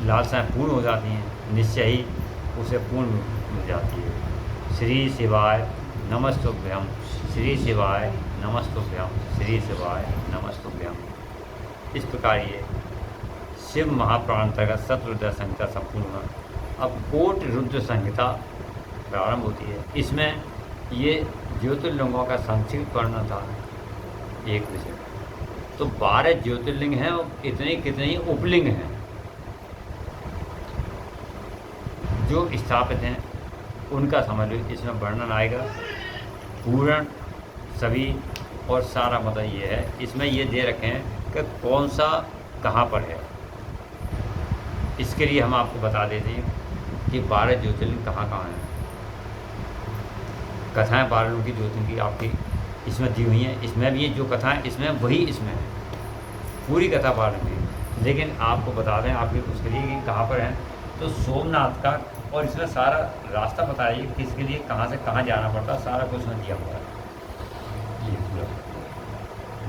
लालसाएँ पूर्ण हो जाती हैं, निश्चय ही उसे पूर्ण मिल जाती है। श्री शिवाय नमस्तुभ्यम, श्री शिवाय नमस्तुभ्यम, श्री शिवाय नमस्तुभ्यम। इस प्रकार ये शिव महापुराण अंतर्गत शतरुद्र संहिता संपूर्ण हुआ। अब कोट रुद्र संहिता प्रारंभ होती है। इसमें ये ज्योतिर्लिंगों का संक्षिप्त वर्णन था एक विषय। तो 12 ज्योतिर्लिंग हैं और इतने कितने ही उपलिंग हैं जो स्थापित हैं, उनका समझ लो इसमें वर्णन आएगा पूर्ण सभी। और सारा मतलब ये है, इसमें ये दे रखे हैं कि कौन सा कहाँ पर है। इसके लिए हम आपको बता देते हैं कि 12 ज्योतिर्लिंग कहाँ कहाँ हैं। कथाएँ 12 की ज्योतिर्लिंग की आपकी इसमें दी हुई हैं। इसमें भी जो कथाएँ इसमें वही इसमें है, पूरी कथा 12 की। लेकिन आपको बता दें आपके उसके लिए कि कहाँ पर हैं। तो सोमनाथ का, और इसमें सारा रास्ता बताइए किसके लिए कहाँ से कहाँ जाना पड़ता, सारा कुछ उसमें दिया हुआ है। ये पूरा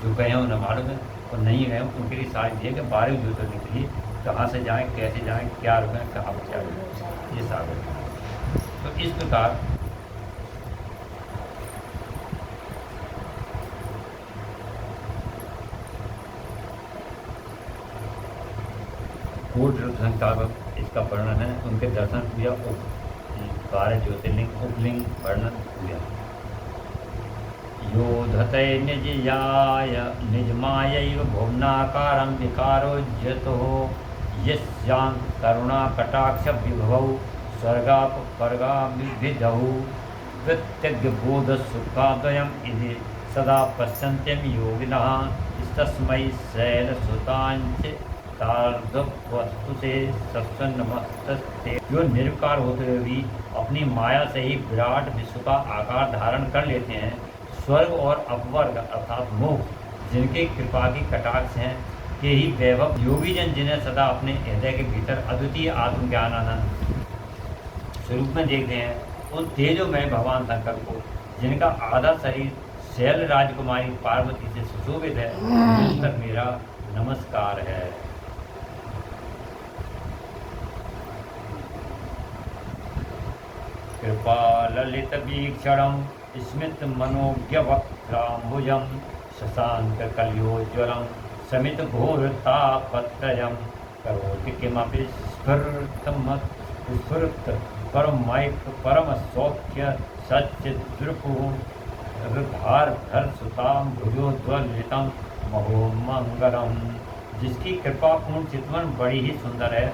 जो गए हैं उन्हें मालूम है, और नहीं गए उनके लिए सारी दिए कि 12 ज्योतिर्लिंग के लिए कहाँ से जाएँ, कैसे जाएँ, क्या रुकें, कहाँ पर क्या रुकें, ये सारा। तो इस प्रकार कोट संख्या इसका वर्णन है। उनके दर्शन किया, 12 ज्योतिर्लिंग उपलिंग वर्णन किया। योधते निजयाय निजमायैव भुवनाकारं विकारोज्यतो यस्यां करुणाकटाक्ष विभवौ स्वर्गापवर्गाभिधौ वृत्तिज्ञबोधसुखाद्वयम् इति सदा पश्यन्त्यं योगिनः तस्मै शैलसुताञ्च वस्तु से सत्सन्नमस्ते। जो निर्विकार होते हुए भी अपनी माया से ही विराट विश्व का आकार धारण कर लेते हैं, स्वर्ग और अपवर्ग अर्थात मोक्ष जिनके कृपा की कटाक्ष हैं के ही वैभव योगी जन जिन्हें सदा अपने हृदय के भीतर अद्वितीय आत्मज्ञानानंद स्वरूप में देखते हैं, उन तेजोमय भगवान शंकर को जिनका आधा शरीर शैल राजकुमारी पार्वती से सुशोभित है, उन तक मेरा नमस्कार है। कृपा ललित वीक्षणं स्मित मनोज्ञवक्त्राम्बुजं शशांक कलयोज्वलं समित घोरतापत्रयं करोति किमपि स्फुरत् परमैक परम सौख्य सच्चिद्रुपुः भार सुतां भुजोज्वलितं महोमंगलम। जिसकी कृपा पूर्ण चितवन बड़ी ही सुंदर है,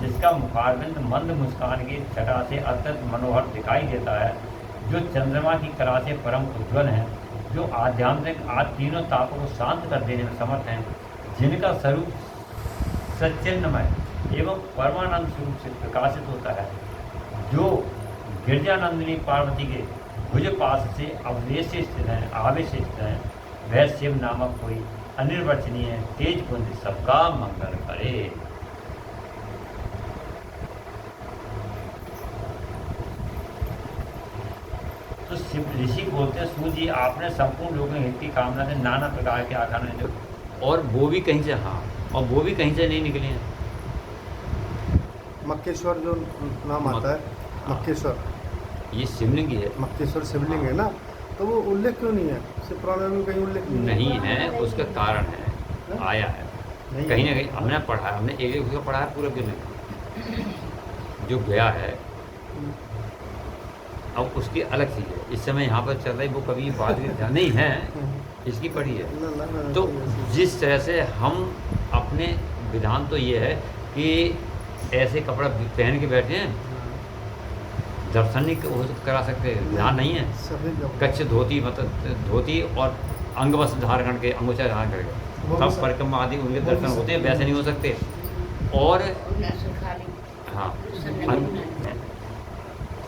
जिसका मुखारबिंद मंद मुस्कान की छटा से अत्यंत मनोहर दिखाई देता है, जो चंद्रमा की कला से परम उज्ज्वल हैं, जो आध्यात्मिक आज तीनों तापों को शांत कर देने में समर्थ हैं, जिनका स्वरूप सच्चिन्मय एवं परमानंद स्वरूप से प्रकाशित होता है, जो गिरजानंदिनी पार्वती के भुज पास से अवदेश स्थित हैं, आवेश स्थित हैं, वह शिव नामक कोई अनिर्वचनीय तेज पुंज सबका मंगल करे। तो शिव ऋषि बोलते हैं, सूर्य जी आपने संपूर्ण लोगों हित की कामना से नाना प्रकार के आखाने जो, और वो भी कहीं से, हाँ, और वो भी कहीं से नहीं निकले हैं। मक्केश्वर जो नाम आता है, मक्केश्वर, ये शिवलिंग ही है। मक्केश्वर शिवलिंग है ना, तो वो उल्लेख क्यों नहीं है? शिव पुराण में कहीं उल्लेख नहीं है, उसका कारण है, आया है कहीं ना कहीं। हमने पढ़ा है, हमने एक उसका पढ़ा है पूरा जो गया है। अब उसकी अलग चीज़ है, इस समय यहाँ पर चल रही वो कभी बात नहीं है, इसकी पढ़ी है। तो जिस तरह से हम अपने विधान तो ये है कि ऐसे कपड़ा पहन के बैठे हैं, दर्शन नहीं करा सकते, ध्यान नहीं है। कच्छ धोती, मतलब धोती और अंग वस्त्र धारण करके, अंगोछा धारण करके तब परिक्रमा आदि उनके दर्शन होते हैं, वैसे नहीं हो सकते। और हाँ,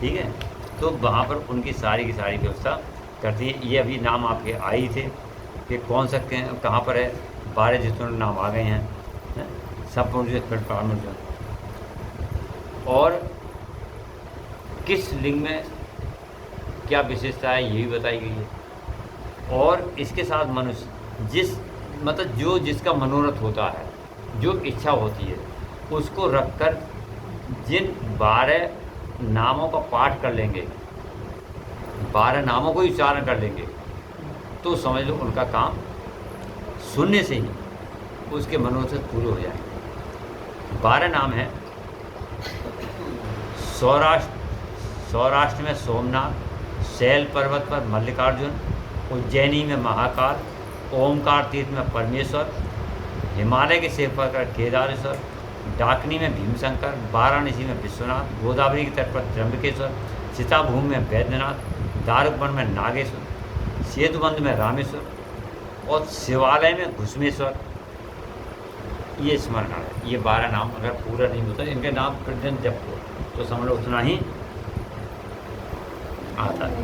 ठीक है, तो वहाँ पर उनकी सारी की सारी व्यवस्था करती है। ये अभी नाम आपके आए ही थे कि कौन सकते हैं, कहाँ पर है, 12 जितने नाम आ गए हैं, सब प्लेटफॉर्म में। और किस लिंग में क्या विशेषता है ये भी बताई गई है। और इसके साथ मनुष्य मतलब जो जिसका मनोरथ होता है, जो इच्छा होती है, उसको रखकर जिन 12 नामों का पाठ कर लेंगे, 12 नामों को उच्चारण कर लेंगे, तो समझ लो उनका काम सुनने से ही उसके मनोरथ पूरे हो जाएंगे। 12 नाम हैं। सौराष्ट्र में सोमनाथ, शैल पर्वत पर मल्लिकार्जुन, उज्जैनी में महाकाल, ओमकार तीर्थ में परमेश्वर, हिमालय के शिखर पर केदारेश्वर, डाकनी में भीमशंकर, वाराणसी में विश्वनाथ, गोदावरी के तट पर त्र्यंबकेश्वर, सीताभूमि में बैद्यनाथ, दारुकवन में नागेश्वर, सेतुबंध में रामेश्वर और शिवालय में घुसमेश्वर। ये स्मरण है। ये 12 नाम अगर पूरा नहीं होता, इनके नाम प्रतिदिन जपो तो समझ लो उतना ही आता है।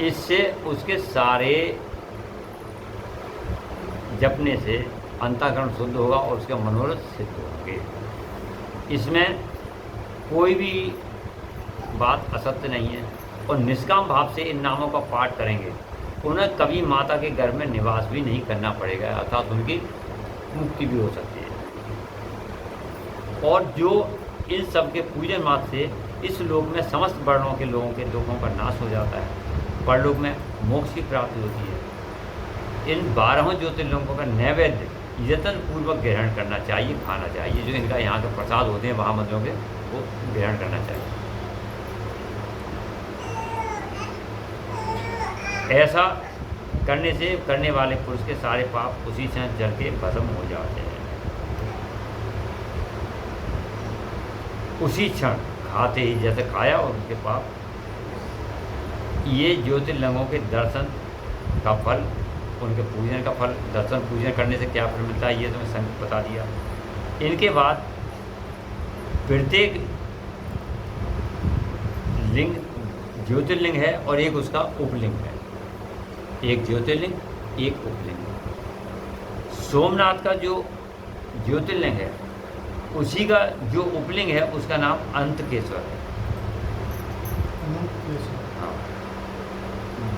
इससे उसके सारे जपने से अंतःकरण शुद्ध होगा और उसके मनोरथ सिद्ध होंगे। इसमें कोई भी बात असत्य नहीं है और निष्काम भाव से इन नामों का पाठ करेंगे उन्हें कभी माता के घर में निवास भी नहीं करना पड़ेगा, अर्थात उनकी मुक्ति भी हो सकती है। और जो इन सब के पूजन मात्र से इस लोक में समस्त वर्णों के लोगों के दुखों का नाश हो जाता है, परलोक में मोक्ष की प्राप्ति होती है। इन 12 ज्योतिर्लिंगों का नैवेद्य यतन पूर्वक ग्रहण करना चाहिए, खाना चाहिए। जो इनका यहाँ के प्रसाद होते हैं महामंत्रों के, वो ग्रहण करना चाहिए। ऐसा करने से करने वाले पुरुष के सारे पाप उसी क्षण जल के भस्म हो जाते हैं। उसी क्षण खाते ही जैसे खाया और उसके पाप। ये ज्योतिर्लिंगों के दर्शन का फल, उनके पूजन का फल, दर्शन पूजन करने से क्या फल मिलता है ये तो मैं संक्षिप्त बता दिया। इनके बाद प्रत्येक लिंग ज्योतिर्लिंग है और एक उसका उपलिंग है। एक ज्योतिर्लिंग, एक उपलिंग। सोमनाथ का जो ज्योतिर्लिंग है उसी का जो उपलिंग है उसका नाम अंतकेश्वर है। हाँ,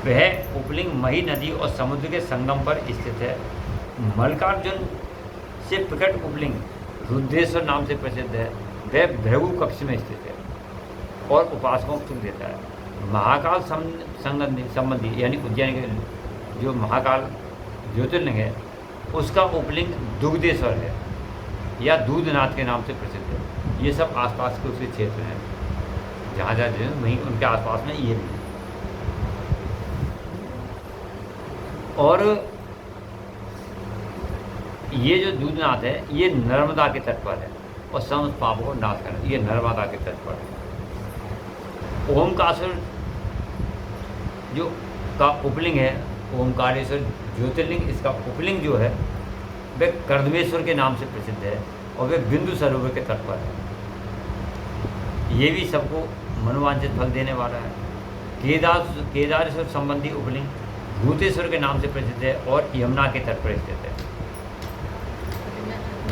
वह उपलिंग मही नदी और समुद्र के संगम पर स्थित है। मल्लिकार्जुन से प्रकट उपलिंग रुद्रेश्वर नाम से प्रसिद्ध है। वह भृगु कक्ष में स्थित है और उपासकों को सुख देता है। महाकाल संबंधी यानी उज्जैन के जो महाकाल ज्योतिर्लिंग है उसका उपलिंग दुग्धेश्वर है या दूधनाथ के नाम से प्रसिद्ध है। ये सब आसपास के उसके क्षेत्र हैं, जहाँ जहाँ जो है वहीं उनके आसपास में ये भी है। और ये जो दूधनाथ है ये नर्मदा के तट पर है और समस्त पापों को नाश करना, ये नर्मदा के तट पर है। ओमकारेश्वर जो का उपलिंग है, ओमकारेश्वर ज्योतिर्लिंग, इसका उपलिंग जो है वह कर्दमेश्वर के नाम से प्रसिद्ध है और वह बिंदु सरोवर के तट पर है। ये भी सबको मनोवांछित फल देने वाला है। केदारेश्वर संबंधी उपलिंग भूतेश्वर के नाम से प्रसिद्ध है और यमुना के तट पर स्थित है।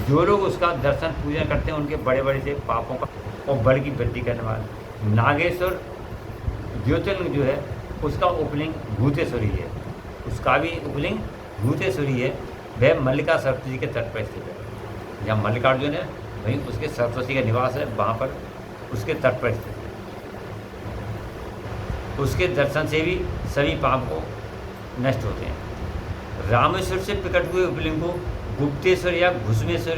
जो लोग उसका दर्शन पूजन करते हैं उनके बड़े बड़े से पापों का और बल की वृद्धि करने वाला। नागेश्वर ज्योतिर्लिंग जो है उसका उपलिंग भूतेश्वरी है, उसका भी उपलिंग भूतेश्वरी है। वह मल्लिका सरस्वती के तट पर स्थित है। जहाँ मल्लिकार्जुन है वहीं उसके सरस्वती का निवास है, वहाँ पर उसके तट पर स्थित है। उसके दर्शन से भी सभी पाप को नष्ट होते हैं। रामेश्वर से प्रकट हुए उपलिंग को गुप्तेश्वर या घुसमेश्वर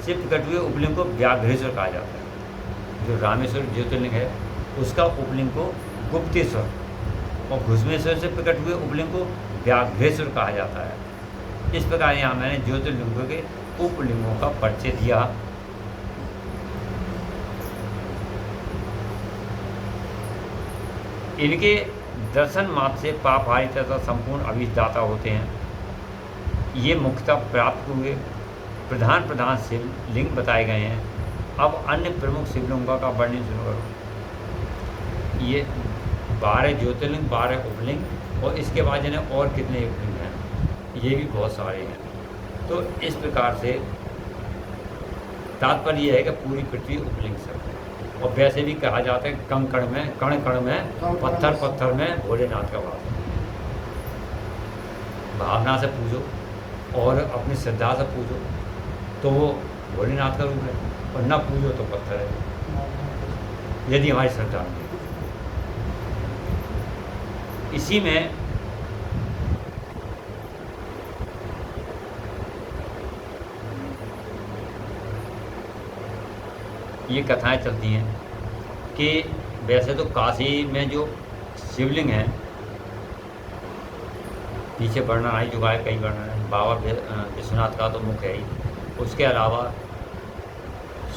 से प्रकट हुए उपलिंग को व्याघ्रेश्वर कहा जाता है। जो रामेश्वर ज्योतिर्लिंग है उसका उपलिंग को गुप्तेश्वर और घुसमेश्वर से प्रकट हुए उपलिंग को व्याघ्रेश्वर कहा जाता है। इस प्रकार यहाँ मैंने ज्योतिर्लिंगों के उपलिंगों का परिचय दिया। इनके दर्शन मात्र से पापहारी तथा संपूर्ण अभिष्टदाता होते हैं। ये मुख्यतः प्राप्त हुए प्रधान शिवलिंग बताए गए हैं। अब अन्य प्रमुख शिवलिंगों का वर्णन शुरू करो। ये 12 ज्योतिर्लिंग, 12 उपलिंग और इसके बाद जिन्हें और कितने उपलिंग हैं, ये भी बहुत सारे हैं। तो इस प्रकार से तात्पर्य यह है कि पूरी पृथ्वी उपलिंग सब है। और वैसे भी कहा जाता है कण कण में, पत्थर में भोलेनाथ का वास है। भावना से पूजो और अपनी श्रद्धा से पूजो तो वो भोलेनाथ का रूप है, और न पूजो तो पत्थर है, यदि हमारी श्रद्धा नहीं है। इसी में ये कथाएं चलती हैं कि वैसे तो काशी में जो शिवलिंग है, पीछे वर्णन आई चुका है, कई वर्णन है। बाबा विश्वनाथ का तो मुख्य है ही, उसके अलावा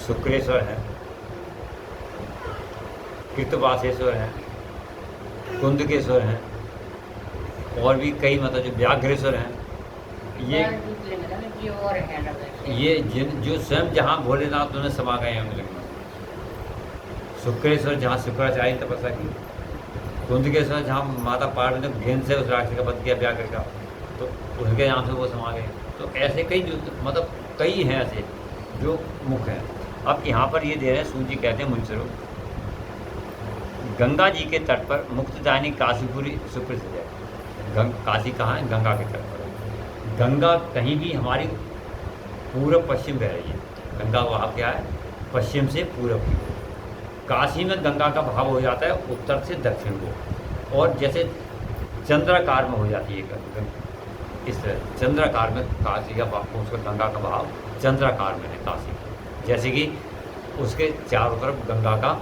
शुक्रेश्वर है, कृतवासेश्वर है, कुंदकेश्वर हैं, और भी कई मतलब जो व्याघ्रेश्वर हैं। ये जो स्वयं जहाँ भोलेनाथ उन्हें समा गए हैं उनके में। शुक्रेश्वर जहाँ शुक्राचार्य ने तपस्या की, कुंदकेश्वर जहाँ माता पार्वती ने घेन से उस राक्षस का वध किया व्याघ्र का, तो उनके यहाँ से वो समा गए। तो ऐसे कई जो मतलब कई हैं ऐसे जो मुख्य हैं। अब यहाँ पर ये दे रहे हैं, सूजी कहते हैं मुंसरो। गंगा जी के तट पर मुक्तदायिनी काशीपुरी सुप्रसिद्ध है। काशी कहाँ है? गंगा के तट पर। गंगा कहीं भी हमारी पूर्व पश्चिम बह रही है। गंगा वहाँ क्या है? पश्चिम से पूर्व की ओर। काशी में गंगा का भाव हो जाता है उत्तर से दक्षिण को, और जैसे चंद्राकार में हो जाती है इस तरह। चंद्राकार में काशी का भाव, उसका गंगा का भाव चंद्राकार में है काशी, जैसे कि उसके चारों तरफ गंगा का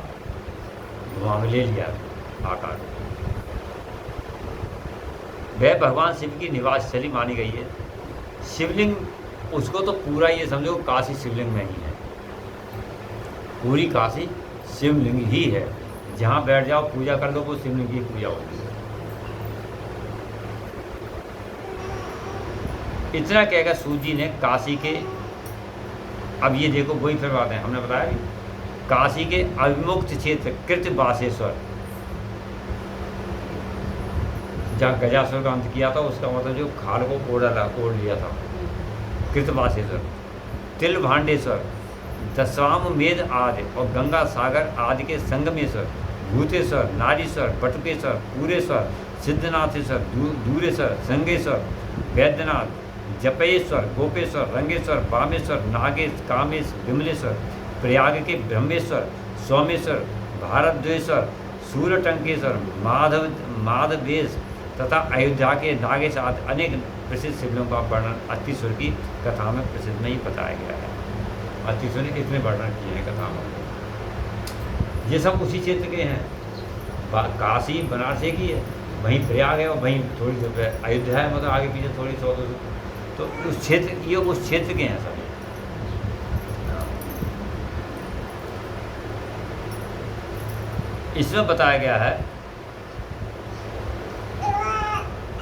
धुआं ले लिया आकार। वह भगवान शिव की निवास स्थली मानी गई है। शिवलिंग उसको तो पूरा ये समझो काशी शिवलिंग में ही है, पूरी काशी शिवलिंग ही है। जहाँ बैठ जाओ पूजा कर लो वो शिवलिंग की पूजा होती है। इतना कहेगा सूजी ने काशी के। अब ये देखो वही फिर बात है, हमने बताया काशी के अविमुक्त क्षेत्र कृतवासेश्वर, जहाँ गजासुर का अंत किया था, उसका मतलब जो खाल को ओढ़ लिया था, कृतवासेश्वर। तिलभांडेश्वर, दशाश्वमेध आदि और गंगा सागर आदि के संगमेश्वर, भूतेश्वर, नारीश्वर, बटुकेश्वर, पूरेश्वर, सिद्धनाथेश्वर, दूरेश्वर, संगेश्वर, वैद्यनाथ, जपेश्वर, गोपेश्वर, रंगेश्वर, वामेश्वर, नागेश, कामेश, विमलेश्वर, प्रयाग के ब्रह्मेश्वर, सोमेश्वर, भारद्वेश्वर, सूर्यटंकेश्वर, माधवेश तथा अयोध्या के नागेश आदि अनेक प्रसिद्ध शिवलिंगों का वर्णन अतिश्वर की कथा में प्रसिद्ध में ही बताया गया है। अतिश्वर ने इतने वर्णन किए हैं कथा में। ये सब उसी क्षेत्र के हैं। काशी बनारस की है, वहीं प्रयाग है, और वहीं थोड़ी सी अयोध्या है, मतलब आगे पीछे थोड़ी 100-200, तो उस क्षेत्र, ये उस क्षेत्र के हैं सब। इसमें बताया गया है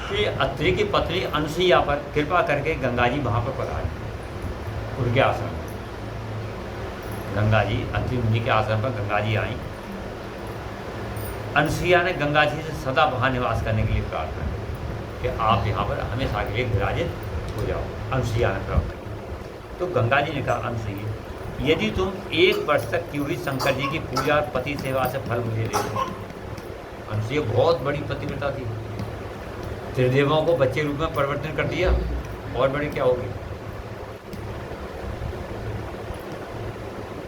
कि अत्रि की पत्नी अनुसुईया पर कृपा करके गंगा जी वहाँ पर पधारे, उनके आश्रम में। गंगा जी, अत्रि मुनि के आश्रम पर गंगा जी आई। अनुसुईया ने गंगा जी से सदा वहाँ निवास करने के लिए प्रार्थना की कि आप यहाँ पर हमेशा के लिए विराजित हो जाओ। अनुसुईया ने प्रार्थना की। तो गंगा जी ने कहा, अनुसुईया, यदि तुम 1 वर्ष तक की हुई शंकर जी की पूजा और पति सेवा से फल मुझे दे दो। अनुसुईया बहुत बड़ी पतिव्रता थी, त्रिदेवों को बच्चे रूप में परिवर्तन कर दिया, और बड़ी क्या होगी।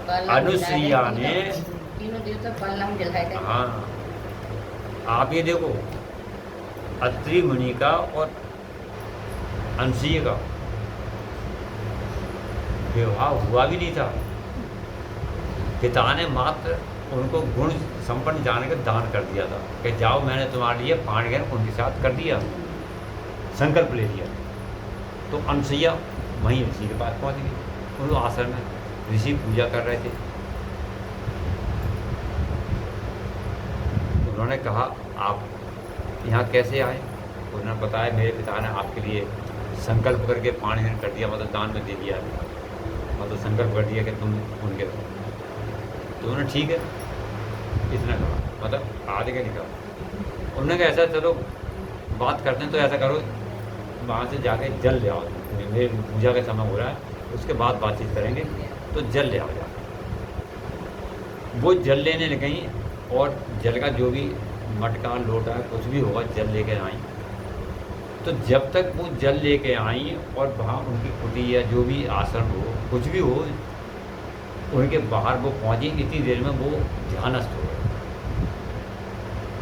अनुसुईया ने, तीनों देवता पल्लम जलाए थे। हाँ, आप ये देखो, अत्रि मुनि का और अनुसुईया का विवाह हुआ भी नहीं था। पिता ने मात्र उनको गुण संपन्न जाने का दान कर दिया था कि जाओ, मैंने तुम्हारे लिए पाणी ग्रहण उनके साथ कर दिया, संकल्प ले लिया। तो अनुसुईया वहीं ऋषि के पास पहुंच गई। उन आश्रम में ऋषि पूजा कर रहे थे। उन्होंने कहा, आप यहाँ कैसे आए? उन्होंने बताया, मेरे पिता ने आपके लिए संकल्प करके पाणी ग्रहण कर दिया, मतलब दान में दे दिया, मतलब संकल्प कर दिया कि तुम उनके रहो। तो उन्होंने ठीक है इतना कहा, मतलब आगे का निकला। उन्होंने कहा, ऐसा चलो बात करते हैं, तो ऐसा करो, वहाँ से जाके जल ले आओ, मेरे पूजा का समय हो रहा है, उसके बाद बातचीत करेंगे, तो जल ले आओ जाके। वो जल लेने गई, और जल का जो भी मटका लोटा कुछ भी होगा जल लेके आई। तो जब तक वो जल लेके आई और वहाँ उनकी कुटी या जो भी आश्रम हो, कुछ भी हो, उनके बाहर वो पहुँची, इतनी देर में वो ध्यानस्थ हो गए,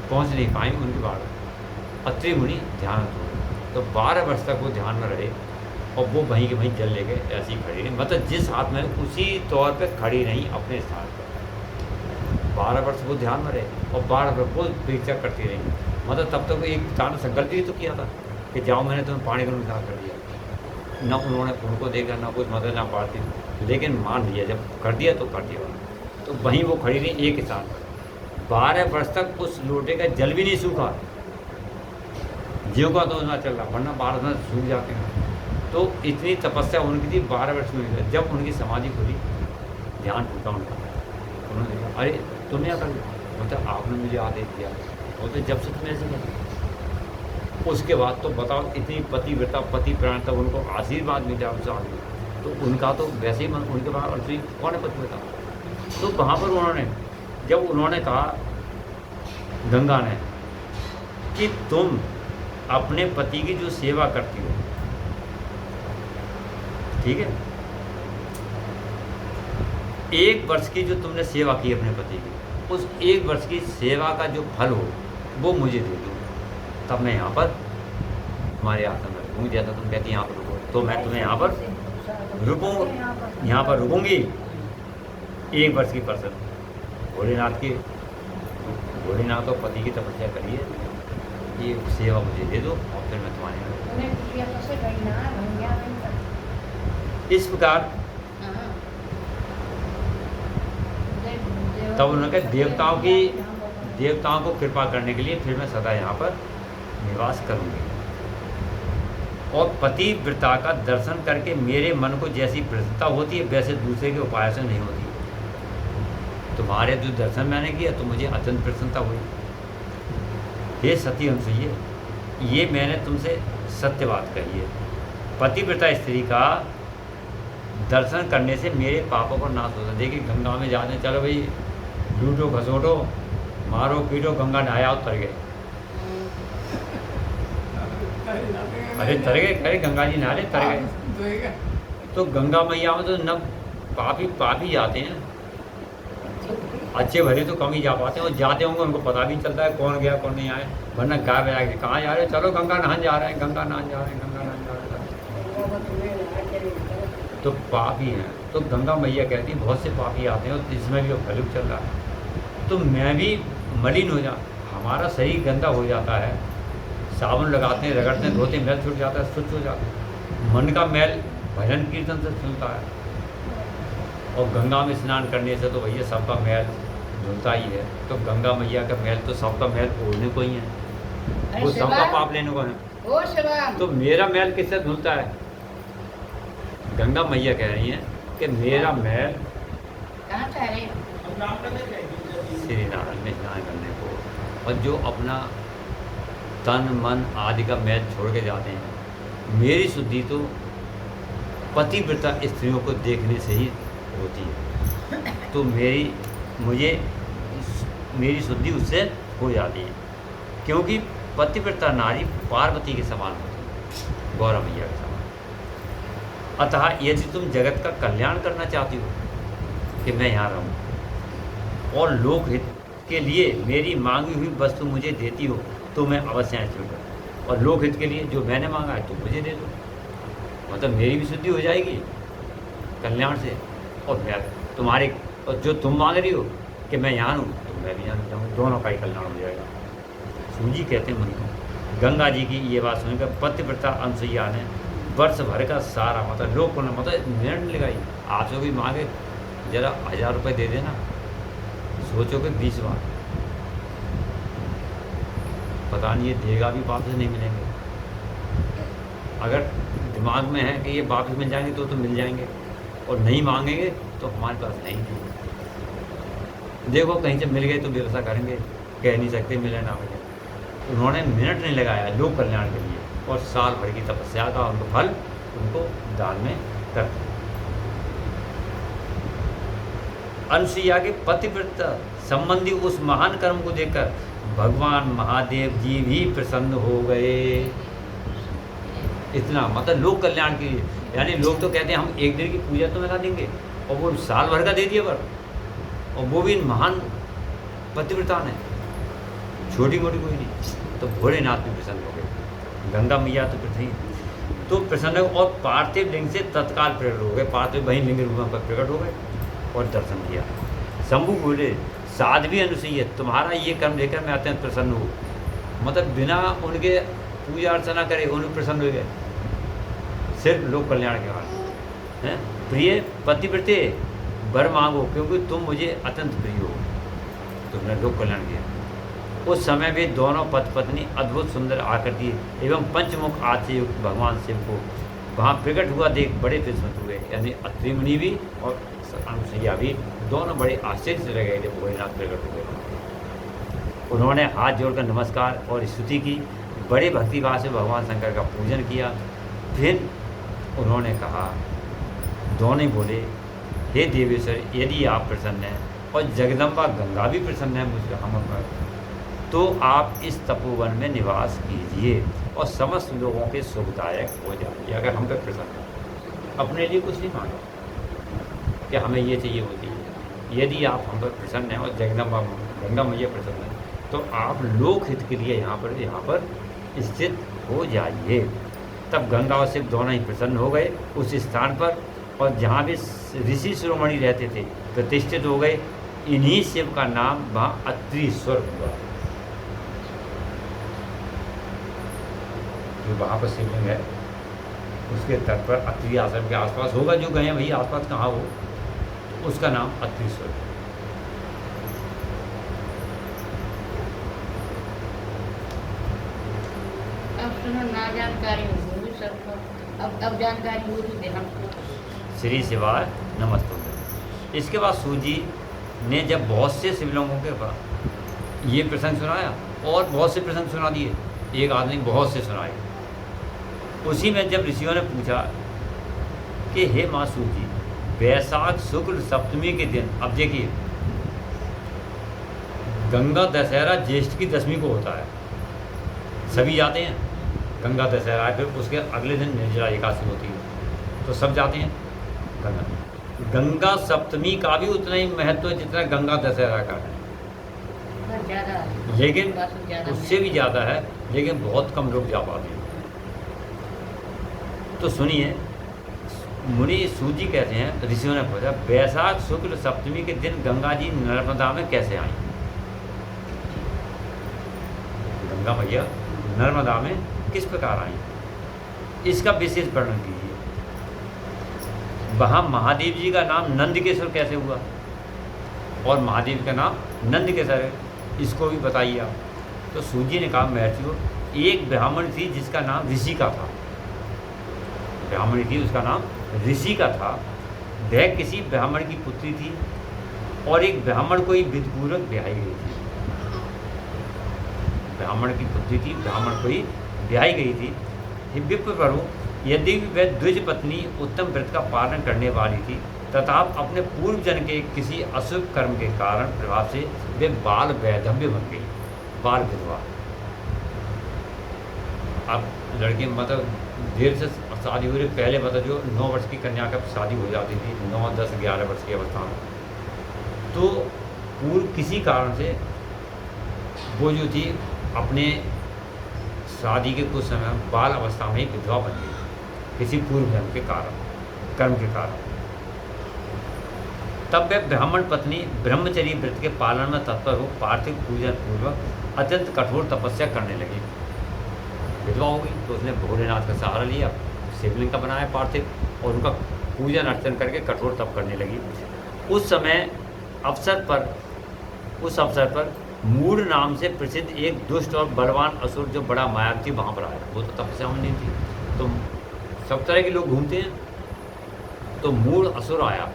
पहुँच नहीं पाई उनके बाहर। अत्रि मुनि ध्यानस्थ हो गए। तो 12 वर्ष तक वो ध्यान में रहे, और वो वहीं के वहीं जल लेके ऐसी खड़ी रही, मतलब जिस हाथ में उसी तौर पे खड़ी नहीं अपने स्थान पर। 12 वर्ष वो ध्यान में रहे, और 12 वर्ष वो परीक्षा करती रही। मतलब तब तक एक ताना संकल्प ही तो किया था कि जाओ मैंने तुम्हें पानी का निकाल कर दिया। ना उन्होंने उनको देखा, ना कुछ मतलब ना पाती, लेकिन मान लिया जब कर दिया तो कर दिया। तो वहीं वो खड़ी रही एक स्थान पर 12 वर्ष तक उस लोटे का जल भी नहीं सूखा। जीव का तो ना चल रहा, वरना 12 वर्ष सूख जाते हैं। तो इतनी तपस्या उनकी थी 12 वर्ष में। जब उनकी समाधि खुली, ध्यान टूटा उनका, उन्होंने देखा अरे तुमने क्या कर दिया, मतलब आपने मुझे आदेश दिया, वो तो जब से तुम ऐसे कर। उसके बाद तो बताओ इतनी पतिव्रता पति प्राण तब उनको आशीर्वाद मिला उस आदमी, तो उनका तो वैसे ही मन उनके बाद और कौन है पतिव्रता। तो वहाँ पर उन्होंने जब उन्होंने कहा गंगा ने कि तुम अपने पति की जो सेवा करती हो, ठीक है, 1 वर्ष की जो तुमने सेवा की अपने पति की, उस 1 वर्ष की सेवा का जो फल हो वो मुझे दे दो, तब मैं यहाँ पर तुम्हारे आश्रम में रुकूँगी। जैसा तुम कहती यहाँ पर रुको, तो मैं तुम्हें यहाँ पर रुकूँ, यहाँ पर रुकूँगी 1 वर्ष की परसत। भोलेनाथ की भोलेनाथ तो पति की तपस्या करिए, ये सेवा मुझे दे दो और फिर मैं तुम्हारे यहाँ इस प्रकार। तब उन्होंने कहा देवताओं को कृपा करने के लिए फिर मैं सदा यहाँ पर निवास करूँगी, और पतिव्रता का दर्शन करके मेरे मन को जैसी प्रसन्नता होती है वैसे दूसरे के उपाय से नहीं होती। तुम्हारे जो दर्शन मैंने किया तो मुझे अत्यंत प्रसन्नता हुई। हे सती अनसुइये, ये मैंने तुमसे सत्य बात कही है। पतिव्रता स्त्री का दर्शन करने से मेरे पापों का नाश होता है। देखिए गंगा में जाते हैं, चलो भाई लूटो घसोटो मारो पीटो, गंगा नहाया और तर गए। अरे तर गए, अरे गंगा जी नहा रहे तर गए। तो गंगा मैया में तो न पापी जाते हैं, अच्छे भले तो कम ही जा पाते हैं, और जाते होंगे उनको पता भी चलता है कौन गया कौन नहीं आए, वरना गाय बजा के कहाँ जा रहे हैं, चलो गंगा नहान जा रहे हैं, गंगा नहान जा रहे हैं, गंगा नहान जा रहे हैं। तो पापी हैं। तो गंगा मैया कहती हैं बहुत से पापी आते हैं और इसमें भी कलयुग चल रहा है, तो मैं भी मलिन हो जा, हमारा शरीर गंदा हो जाता है, साबुन लगाते हैं रगड़ते हैं धोते हैं, मैल छूट जाता है, स्वच्छ हो जाता है। मन का मैल भजन कीर्तन से छूटता है, और गंगा में स्नान करने से तो भैया सबका मैल धुलता ही है। तो गंगा मैया का मैल तो सबका मैल ओढ़ने को ही है, वो सबका पाप लेने को है। तो मेरा मैल किससे धुलता है? गंगा मैया कह रही हैं कि मेरा मैल श्री नारायण में स्नान करने को, और जो अपना तन मन आदि का मैल छोड़ के जाते हैं, मेरी शुद्धि तो पतिव्रता स्त्रियों को देखने से ही होती है। तो मेरी शुद्धि उससे हो जाती है, क्योंकि पतिव्रता नारी पार्वती के समान होती है, गौरा मैया के समान। अतः यदि तुम जगत का कल्याण करना चाहती हो कि मैं यहाँ रहूँ और लोकहित के लिए मेरी मांगी हुई वस्तु मुझे देती हो, तो मैं अवश्य यहाँ छूट, और लोकहित के लिए जो मैंने मांगा है तो मुझे दे दो, मतलब मेरी भी शुद्धि हो जाएगी कल्याण से, और मैं तुम्हारे, और जो तुम मांग रही हो कि मैं यहाँ हूँ तो मैं भी यहाँ जाऊँ, दोनों का ही कल्याण हो जाएगा। सूजी कहते हैं मुनि को। गंगा जी की ये बात सुनकर पतिव्रता अनसुईया ने वर्ष भर का सारा मतलब लोग को मतलब मिनट नहीं लगाई, आप जो भी मांगे जरा 1000 रुपये दे देना, सोचो कि 20 बार, पता नहीं ये देगा भी वापस नहीं मिलेंगे। अगर दिमाग में है कि ये वापस मिल जाएंगे तो मिल जाएंगे, और नहीं मांगेंगे तो हमारे पास नहीं है। देखो कहीं से मिल गए तो व्यवस्था करेंगे, कह नहीं सकते मिले ना मिले। उन्होंने मिनट नहीं लगाया लोक कल्याण के लिए, और साल भर की तपस्या का उनको फल उनको दान में करते। अनसुईया के पतिव्रता संबंधी उस महान कर्म को देखकर भगवान महादेव जी भी प्रसन्न हो गए। इतना मतलब लोक कल्याण के लिए, यानी लोग तो कहते हैं हम एक दिन की पूजा तो लगा देंगे, और वो साल भर का दे दिया पर, और वो भी महान पतिव्रता ने, छोटी मोटी कोई नहीं। तो भोलेनाथ भी प्रसन्न हो गए, गंगा मैया तो पृथ्वी तो प्रसन्न हो, और पार्थिव लिंग से तत्काल प्रकट हो गए। पार्थिव वहीं लिंग रूप पर प्रकट हो गए और दर्शन किया। शंभु बोले साध्वी अनुसुईया, तुम्हारा ये कर्म लेकर मैं अत्यंत प्रसन्न हूँ, मतलब बिना उनके पूजा अर्चना करे उन्हें प्रसन्न हो गए, सिर्फ लोक कल्याण के कारण हैं। प्रिय पतिव्रते वर मांगो क्योंकि तुम मुझे अत्यंत प्रिय हो, तुमने लोक कल्याण किया। उस समय वे दोनों पति पत्नी अद्भुत सुंदर आकृति एवं पंचमुख आदि से युक्त भगवान शिव को वहाँ प्रकट हुआ देख बड़े प्रसन्न हुए, यानी अत्रि मुनि भी और अनुसैया भी दोनों बड़े आश्चर्य से रह गए थे भोलेनाथ प्रकट हो गए। उन्होंने हाथ जोड़कर नमस्कार और स्तुति की, बड़े भक्तिभाव से भगवान शंकर का पूजन किया। फिर उन्होंने कहा, दोनों ही बोले, हे देवेश्वर, यदि आप प्रसन्न हैं और जगदम्बा गंगा भी प्रसन्न है मुझे हम पर, तो आप इस तपोवन में निवास कीजिए और समस्त लोगों के सुखदायक हो जाइए। अगर हम पे प्रसन्न है, अपने लिए कुछ नहीं मांगा कि हमें ये चाहिए वो चाहिए। यदि आप हम पर प्रसन्न हैं और जगदम्बा गंगा मैया प्रसन्न है, तो आप लोक हित के लिए यहाँ पर स्थित हो जाइए। तब गंगा और शिव दोनों ही प्रसन्न हो गए उस स्थान पर, और जहाँ भी ऋषि शिरोमणि रहते थे प्रतिष्ठित हो गए। इन्हीं शिव का नाम वहाँ अत्रीश्वर हुआ। जो वहाँ पर शिवलिंग है उसके तट पर अत्रि आश्रम के आसपास होगा, जो गए हैं वही आसपास कहाँ हो, तो उसका नाम अत्रीश्वर। अब सुनो, ना जानकारी हो भी सबको, अब जानकारी हो भी दे हमको। श्री शिवाय नमस्तुभ्यं। इसके बाद सूजी ने जब बहुत से शिवलिंगों के पास ये प्रसंग सुनाया और बहुत से प्रसंग सुना दिए, एक आदमी बहुत से सुनाए। उसी में जब ऋषियों ने पूछा कि हे माँ सूजी, वैशाख शुक्ल सप्तमी के दिन, अब देखिए गंगा दशहरा ज्येष्ठ की दशमी को होता है, सभी जाते हैं गंगा दशहरा, फिर उसके अगले दिन निर्जला एकादशी होती है, तो सब जाते हैं गंगा सप्तमी का भी उतना ही महत्व है जितना गंगा दशहरा का है, लेकिन उससे भी ज़्यादा है, लेकिन बहुत कम लोग जा पाते हैं। तो सुनिए, मुनि सूजी कहते हैं, ऋषियों ने पूछा, वैशाख शुक्ल सप्तमी के दिन गंगा जी नर्मदा में कैसे आई? गंगा मैया नर्मदा में किस प्रकार आई, इसका विशेष वर्णन कीजिए। वहाँ महादेव जी का नाम नंदकेश्वर कैसे हुआ, और महादेव का नाम नंदकेश्वर है, इसको भी बताइए आप। तो सूजी ने कहा, महर्षियों, एक ब्राह्मण थी जिसका नाम ऋषि का था, ब्राह्मणी थी उसका नाम ऋषि का था। वह किसी ब्राह्मण की पुत्री थी और एक ब्राह्मण को ही विधिपूर्वक ब्याही गई थी। ब्राह्मण की पुत्री थी, ब्राह्मण को ही ब्याही गई थी। हे विप्र प्रभु, यदि वह द्विज पत्नी उत्तम व्रत का पालन करने वाली थी, तथा अपने पूर्व जन के किसी अशुभ कर्म के कारण प्रभाव से वे बाल वैधव्य बन गई, बाल विधवा। अब लड़की मतलब देर से शादी हो रही, पहले मतलब जो 9 वर्ष की कन्या का शादी हो जाती थी, 9, 10, 11 वर्ष की अवस्था में, तो पूर्व किसी कारण से वो जो थी अपने शादी के कुछ समय बाल अवस्था में ही विधवा बन गई, किसी पूर्व जन्म के कारण, कर्म के कारण। तब वह ब्राह्मण पत्नी ब्रह्मचर्य व्रत के पालन में तत्पर हो पार्थिव पूजन पूर्वक अत्यंत कठोर तपस्या करने लगी। विधवा हो गई तो उसने भोलेनाथ का सहारा लिया, शिवलिंग का बनाया पार्थिव, और उनका पूजन अर्चन करके कठोर तप करने लगी। उस अवसर पर मूढ़ नाम से प्रसिद्ध एक दुष्ट और बलवान असुर जो बड़ा मायावी थी वहाँ पर आया। वो तो तपस्या में नहीं थी, तो सब तरह के लोग घूमते हैं, तो मूढ़ असुर आया।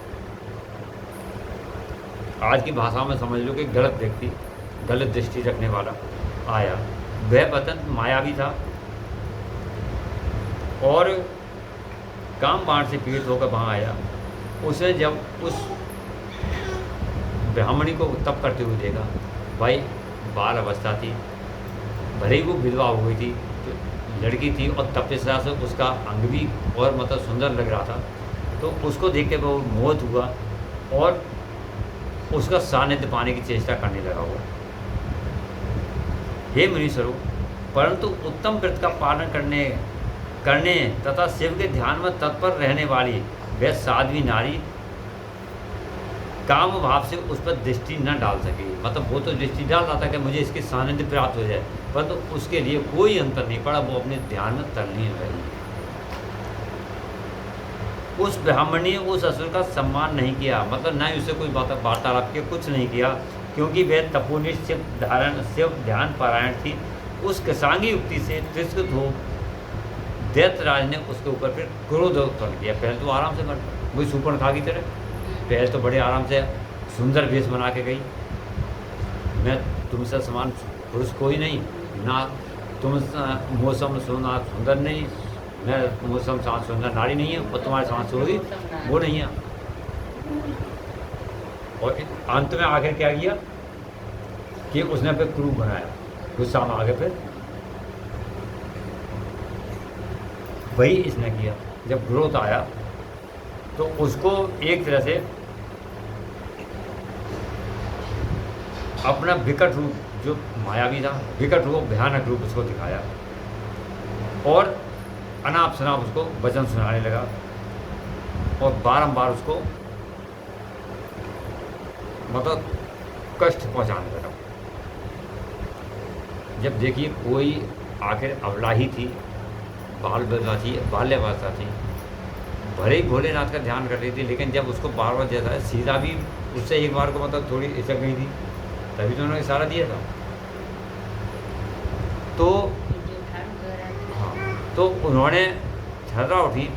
आज की भाषा में समझ लो कि गलत व्यक्ति, गलत दृष्टि रखने वाला आया। वह अत्यंत मायावी था और काम बाण से पीड़ित होकर वहाँ आया। उसे जब उस ब्राह्मणी को तप करते हुए देखा, भाई बाल अवस्था थी, भले ही वो विधवा हो गई थी, तो लड़की थी और तपस्या से उसका अंग भी और मतलब सुंदर लग रहा था, तो उसको देख के वो मोहित हुआ और उसका सानिध्य पाने की चेष्टा करने लगा हुआ। हे मुनीश्वरों, परंतु उत्तम व्रत का पालन करने तथा शिव के ध्यान में तत्पर रहने वाली वह साध्वी नारी काम भाव से उस पर दृष्टि न डाल सके। मतलब वो तो दृष्टि डाल रहा था कि मुझे इसकी सानिध्य प्राप्त हो जाए, परंतु तो उसके लिए कोई अंतर नहीं पड़ा, वो अपने ध्यान में तल्लीन रही। उस ब्राह्मण ने उस असुर का सम्मान नहीं किया, मतलब न ही उसे कोई वार्तालाप किया, कुछ नहीं किया, क्योंकि वह तपोनिष्ठ शिव ध्यान पारायण थी। उस कृषांगी युक्ति से तिरस्कृत हो दैत्यराज ने उसके ऊपर फिर क्रोध उत्पन्न किया। पहले तो आराम से वही सूर्पणखा की तरह, पहले तो बड़े आराम से सुंदर वेश बना के गई, मैं तुमसे समान पुरुष कोई नहीं, ना तुम मौसम सोना सुंदर नहीं, मैं मौसम साथ सुंदर नारी नहीं है, और तुम्हारे साथ होगी वो नहीं है। और अंत में आखिर क्या किया कि उसने फिर क्रूर बनाया, गुस्सा में आगे फिर वही इसने किया। जब ग्रोथ आया तो उसको एक तरह से अपना विकट रूप, जो मायावी था, विकट रूप, भयानक रूप उसको दिखाया, और अनाप शनाप उसको वचन सुनाने लगा, और बारंबार उसको मतलब कष्ट पहुंचाने लगा। जब देखिए कोई आखिर अबला ही थी, बाल्यावस्था थी, भले ही भोलेनाथ का ध्यान कर रही थी, लेकिन जब उसको बार बार जैसा सीधा भी उससे एक बार को मतलब थोड़ी इचक गई थी, तभी तो उन्होंने इशारा दिया था। तो हाँ, तो उन्होंने झर्रा उठी,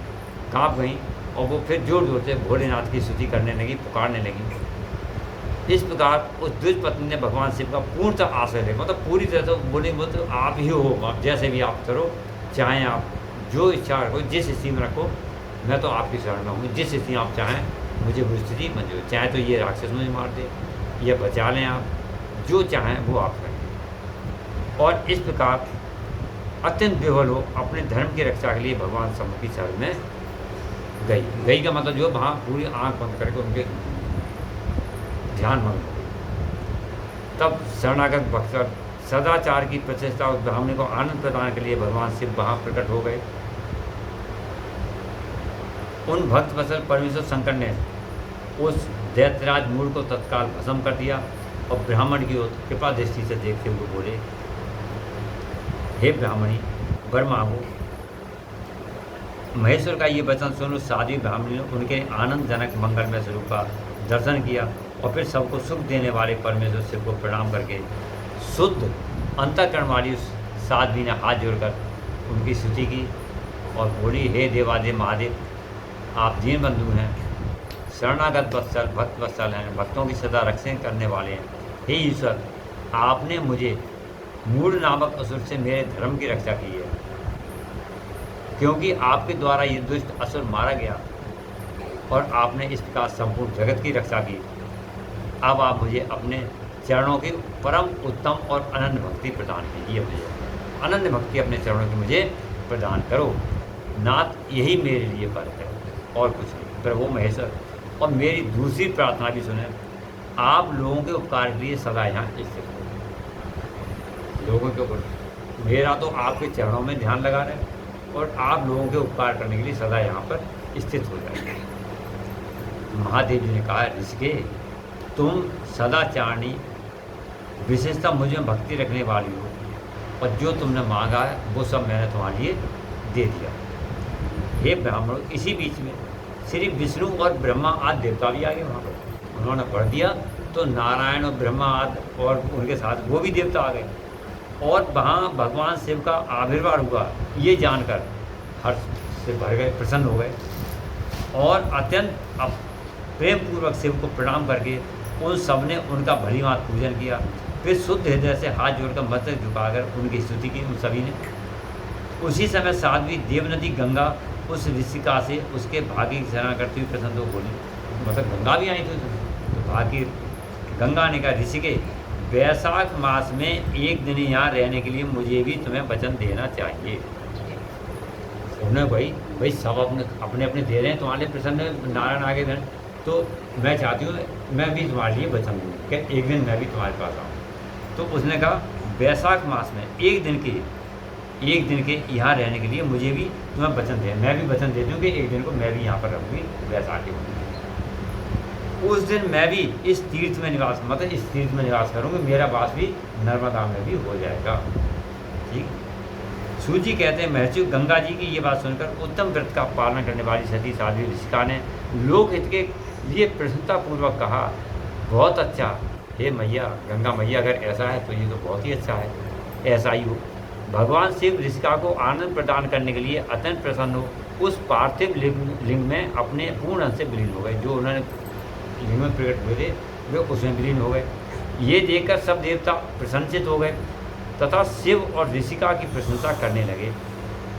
काँप गई, और वो फिर जोर जोर से भोलेनाथ की स्तुति करने लगी, पुकारने लगी। इस प्रकार उस दुष्ट पत्नी ने भगवान शिव का पूर्णतः आश्रय लिया, मतलब पूरी तरह से बोले मतलब आप ही हो, आप जैसे भी आप करो, चाहें आप जो इच्छा रखो, जिस स्थिति में रखो, मैं तो आपकी शरण में हूँ, जिस स्थिति में आप चाहें मुझे वो स्थिति मंजूर, चाहे तो ये राक्षस मुझे मार दे या बचा लें, आप जो चाहें वो आप करें। और इस प्रकार अत्यंत विह्वल हो अपने धर्म की रक्षा के लिए भगवान शंभु की शरण में गई का मतलब जो वहाँ पूरी आंख बंद करके उनके ध्यान भंग हो गई। तब शरणागत भक्त सदाचार की प्रतिष्ठा उस ब्राह्मणी को आनंद प्रदान के लिए भगवान शिव वहाँ प्रकट हो गए। उन भक्त वत्सल परमेश्वर शंकर ने उस दैत्यराज मूल को तत्काल भस्म कर दिया, और ब्राह्मण की ओर कृपा दृष्टि से देखते हुए बोले, हे ब्राह्मणी, वर मांगो। महेश्वर का ये वचन सुनो साध्वी ब्राह्मणी ने उनके आनंदजनक मंगलमय स्वरूप का दर्शन किया, और फिर सबको सुख देने वाले परमेश्वर शिव को प्रणाम करके शुद्ध अंतःकरण वाली उस साध्वी ने हाथ जोड़कर उनकी स्तुति की और बोली, हे देवादेव महादेव, आप दीन बंधु हैं, शरणागत वत्सल, भक्त वत्सल हैं, भक्तों की सदा रक्षा करने वाले हैं। हे ईश्वर, आपने मुझे मूढ़ नामक असुर से मेरे धर्म की रक्षा की है, क्योंकि आपके द्वारा ये दुष्ट असुर मारा गया, और आपने इस प्रकार संपूर्ण जगत की रक्षा की। अब आप मुझे अपने चरणों की परम उत्तम और अनन्य भक्ति प्रदान कीजिए, मुझे अनन्य भक्ति अपने चरणों की मुझे प्रदान करो। नाथ, यही मेरे लिए फर्क है और कुछ नहीं। प्रभु महेश्वर, और मेरी दूसरी प्रार्थना भी सुने, आप लोगों के उपकार के लिए सदा यहाँ स्थित हो। लोगों के ऊपर मेरा तो आपके चरणों में ध्यान लगा रहे, और आप लोगों के उपकार करने के लिए सदा यहाँ पर स्थित हो जाए। महादेव जी ने कहा, ऋषिके, तुम सदाचारणी, विशेषता मुझे भक्ति रखने वाली हो, और जो तुमने मांगा है वो सब मैंने तुम्हारे लिए दे दिया। हे ब्राह्मणों, इसी बीच में श्री विष्णु और ब्रह्मा आदि देवता भी आ गए वहाँ पर। उन्होंने पढ़ दिया तो नारायण और ब्रह्मा आदि और उनके साथ वो भी देवता आ गए, और वहाँ भगवान शिव का आविर्भाव हुआ, ये जानकर हर्ष से भर गए, प्रसन्न हो गए, और अत्यंत प्रेम पूर्वक शिव को प्रणाम करके उन सब ने उनका भलीभांति पूजन किया। फिर शुद्ध हृदय से हाथ जोड़कर मस्तक झुकाकर उनकी स्तुति की उन सभी ने। उसी समय साध्वी देवनदी गंगा उस ऋषिका से उसके भाग्य की सराहना करती हुई प्रसन्न हो बोली, मतलब गंगा भी आई थी तो भाग्य गंगा ने कहा, ऋषिके, वैशाख मास में एक दिन यहाँ रहने के लिए मुझे भी तुम्हें वचन देना चाहिए। उन्होंने भाई सब अपने अपने दे रहे हैं, तुम्हारे प्रसन्न नारायण आगे हैं, तो मैं चाहती हूँ मैं भी तुम्हारे लिए वचन दूँ कि एक दिन मैं भी तुम्हारे पास आऊँ। तो उसने कहा, वैशाख मास में एक दिन के यहाँ रहने के लिए मुझे भी तुम्हें वचन दे, मैं भी वचन देती हूँ कि एक दिन को मैं भी यहाँ पर रहूँगी वैशाख के। उस दिन मैं भी इस तीर्थ में निवास, मतलब इस तीर्थ में निवास करूँगी, मेरा वास भी नर्मदा में भी हो जाएगा। ठीक। सूत जी कहते हैं, महर्षि गंगा जी की ये बात सुनकर उत्तम व्रत का पालन करने वाली सती साध्वी ऋषिका ने लोकहित के लिए प्रसन्नतापूर्वक कहा, बहुत अच्छा, हे मैया गंगा मैया, अगर ऐसा है तो ये तो बहुत ही अच्छा है, ऐसा ही हो। भगवान शिव ऋषिका को आनंद प्रदान करने के लिए अत्यंत प्रसन्न हो उस पार्थिव लिंग में अपने पूर्ण अंश से विलीन हो गए। जो उन्होंने लिंग में प्रकट हुए थे वे उसमें विलीन हो गए। ये देखकर सब देवता प्रसन्नचित हो गए तथा शिव और ऋषिका की प्रशंसा करने लगे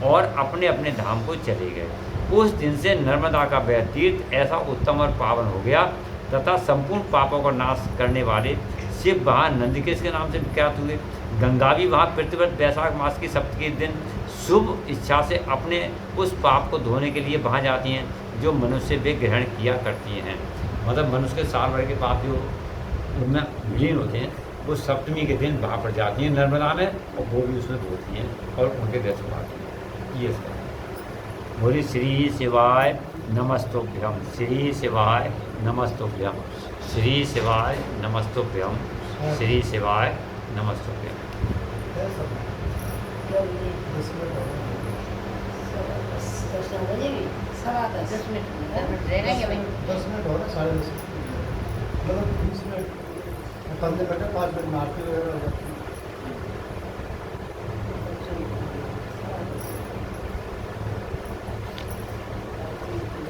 और अपने अपने धाम को चले गए। उस दिन से नर्मदा का वह तीर्थ ऐसा उत्तम और पावन हो गया तथा संपूर्ण पापों का नाश करने वाले शिव वहाँ नंदिकेश के नाम से विख्यात हुए। गंगा भी वहाँ प्रतिवर्ष वैशाख मास की सप्तमी के दिन शुभ इच्छा से अपने उस पाप को धोने के लिए वहाँ जाती हैं जो मनुष्य वे ग्रहण किया करती हैं। मतलब मनुष्य के साल भर के पाप जो उनमें विलीन होते हैं वो सप्तमी के दिन वहाँ पर जाती हैं नर्मदा में और वो भी उसमें धोती हैं और उनके दर्शन पाती हैं। ये इसका बोली श्री शिवाय नमस्तुभ्यम, श्री शिवाय नमस्तुभ्यम, श्री शिवाय नमस्तुभ्यम, श्री शिवाय नमस्तुभ्यम। दस मिनट रह गए भाई। 10 मिनट हो रहा, 10:30 मतलब 20 मिनट पंद्रह मिनट 5 मिनट में आरती वगैरह हो जाती है।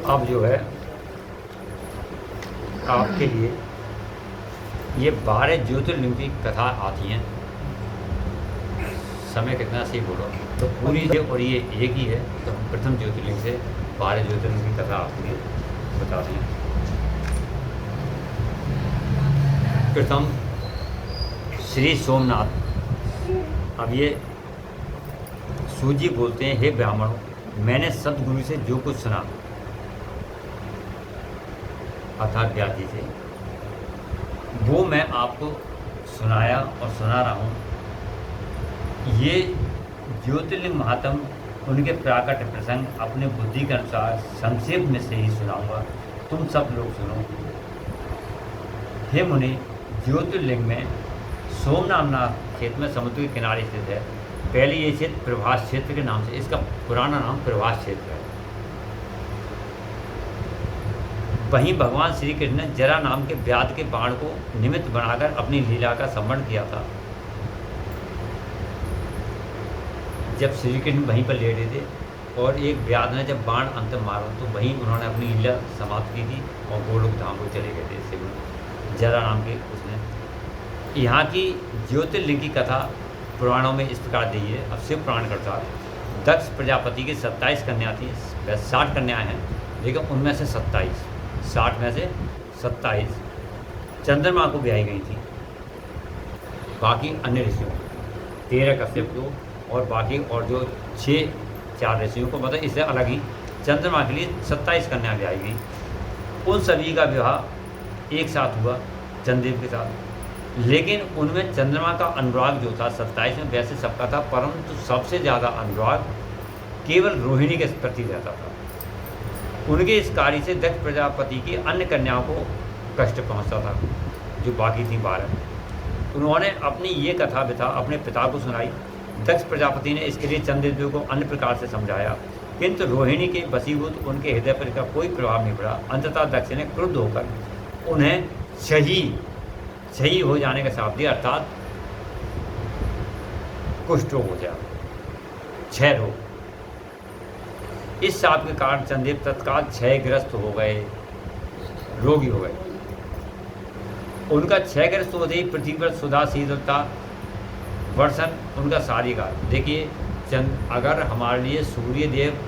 अब जो है आपके लिए ये 12 ज्योतिर्लिंग की कथा आती हैं। समय कितना सही बोलो तो पूरी जो, और ये एक ही है तो हम प्रथम ज्योतिर्लिंग से 12 ज्योतिर्लिंग की कथा आपके लिए बता दें। प्रथम श्री सोमनाथ। अब ये सूजी बोलते हैं, हे ब्राह्मणों, मैंने सदगुरु से जो कुछ सुना अर्थात व्यास जी से, वो मैं आपको सुनाया और सुना रहा हूँ। ये ज्योतिर्लिंग महात्म उनके प्राकट प्रसंग अपने बुद्धि के अनुसार संक्षेप में से ही सुनाऊंगा, तुम सब लोग सुनो। हे मुनि, ज्योतिर्लिंग में सोमनाथ नाम क्षेत्र में समुद्र के किनारे स्थित है। पहले ये क्षेत्र प्रभास क्षेत्र के नाम से, इसका पुराना नाम प्रभास क्षेत्र है। वहीं भगवान श्री कृष्ण ने जरा नाम के व्याध के बाण को निमित्त बनाकर अपनी लीला का संवरण किया था। जब श्री कृष्ण वहीं पर लेटे थे और एक व्याध ने जब बाण अंत मारा तो वहीं उन्होंने अपनी लीला समाप्त की थी और गोलोक धाम को चले गए थे। शिव जरा नाम के उसने यहाँ की ज्योतिर्लिंग की कथा पुराणों में इस प्रकार दी है। अब शिव पुराण के अनुसार दक्ष प्रजापति की 27 कन्या थी, 60 कन्याएँ हैं, लेकिन उनमें से 60 में से 27 चंद्रमा को ब्याही गई थी। बाकी अन्य ऋषियों 13 कश्यप को और बाकी और जो 4 ऋषियों को, मतलब इससे अलग ही चंद्रमा के लिए 27 कन्या ब्याही गई। उन सभी का विवाह एक साथ हुआ चंद्रदेव के साथ, लेकिन उनमें चंद्रमा का अनुराग जो था 27 में वैसे सबका था, परंतु सबसे ज़्यादा अनुराग केवल रोहिणी के प्रति रहता था। उनके इस कार्य से दक्ष प्रजापति की अन्य कन्याओं को कष्ट पहुंचता था जो बाकी थी 12। उन्होंने अपनी ये कथा व्यथा अपने पिता को सुनाई। दक्ष प्रजापति ने इसके लिए चंद्रदेव को अन्य प्रकार से समझाया, किंतु रोहिणी के वशीभूत उनके हृदय पर इसका कोई प्रभाव नहीं पड़ा। अंततः दक्ष ने क्रुद्ध होकर उन्हें सही हो जाने का शाप दिया, अर्थात कुष्ठ रोग हो जाए, क्षय रोग। इस शाप के कारण चंद्रदेव तत्काल क्षयग्रस्त हो गए, रोगी हो गए। उनका क्षयग्रस्त होते ही पृथ्वी पर सुधा शीतलता वर्षण उनका सारीगा। देखिए अगर हमारे लिए सूर्य देव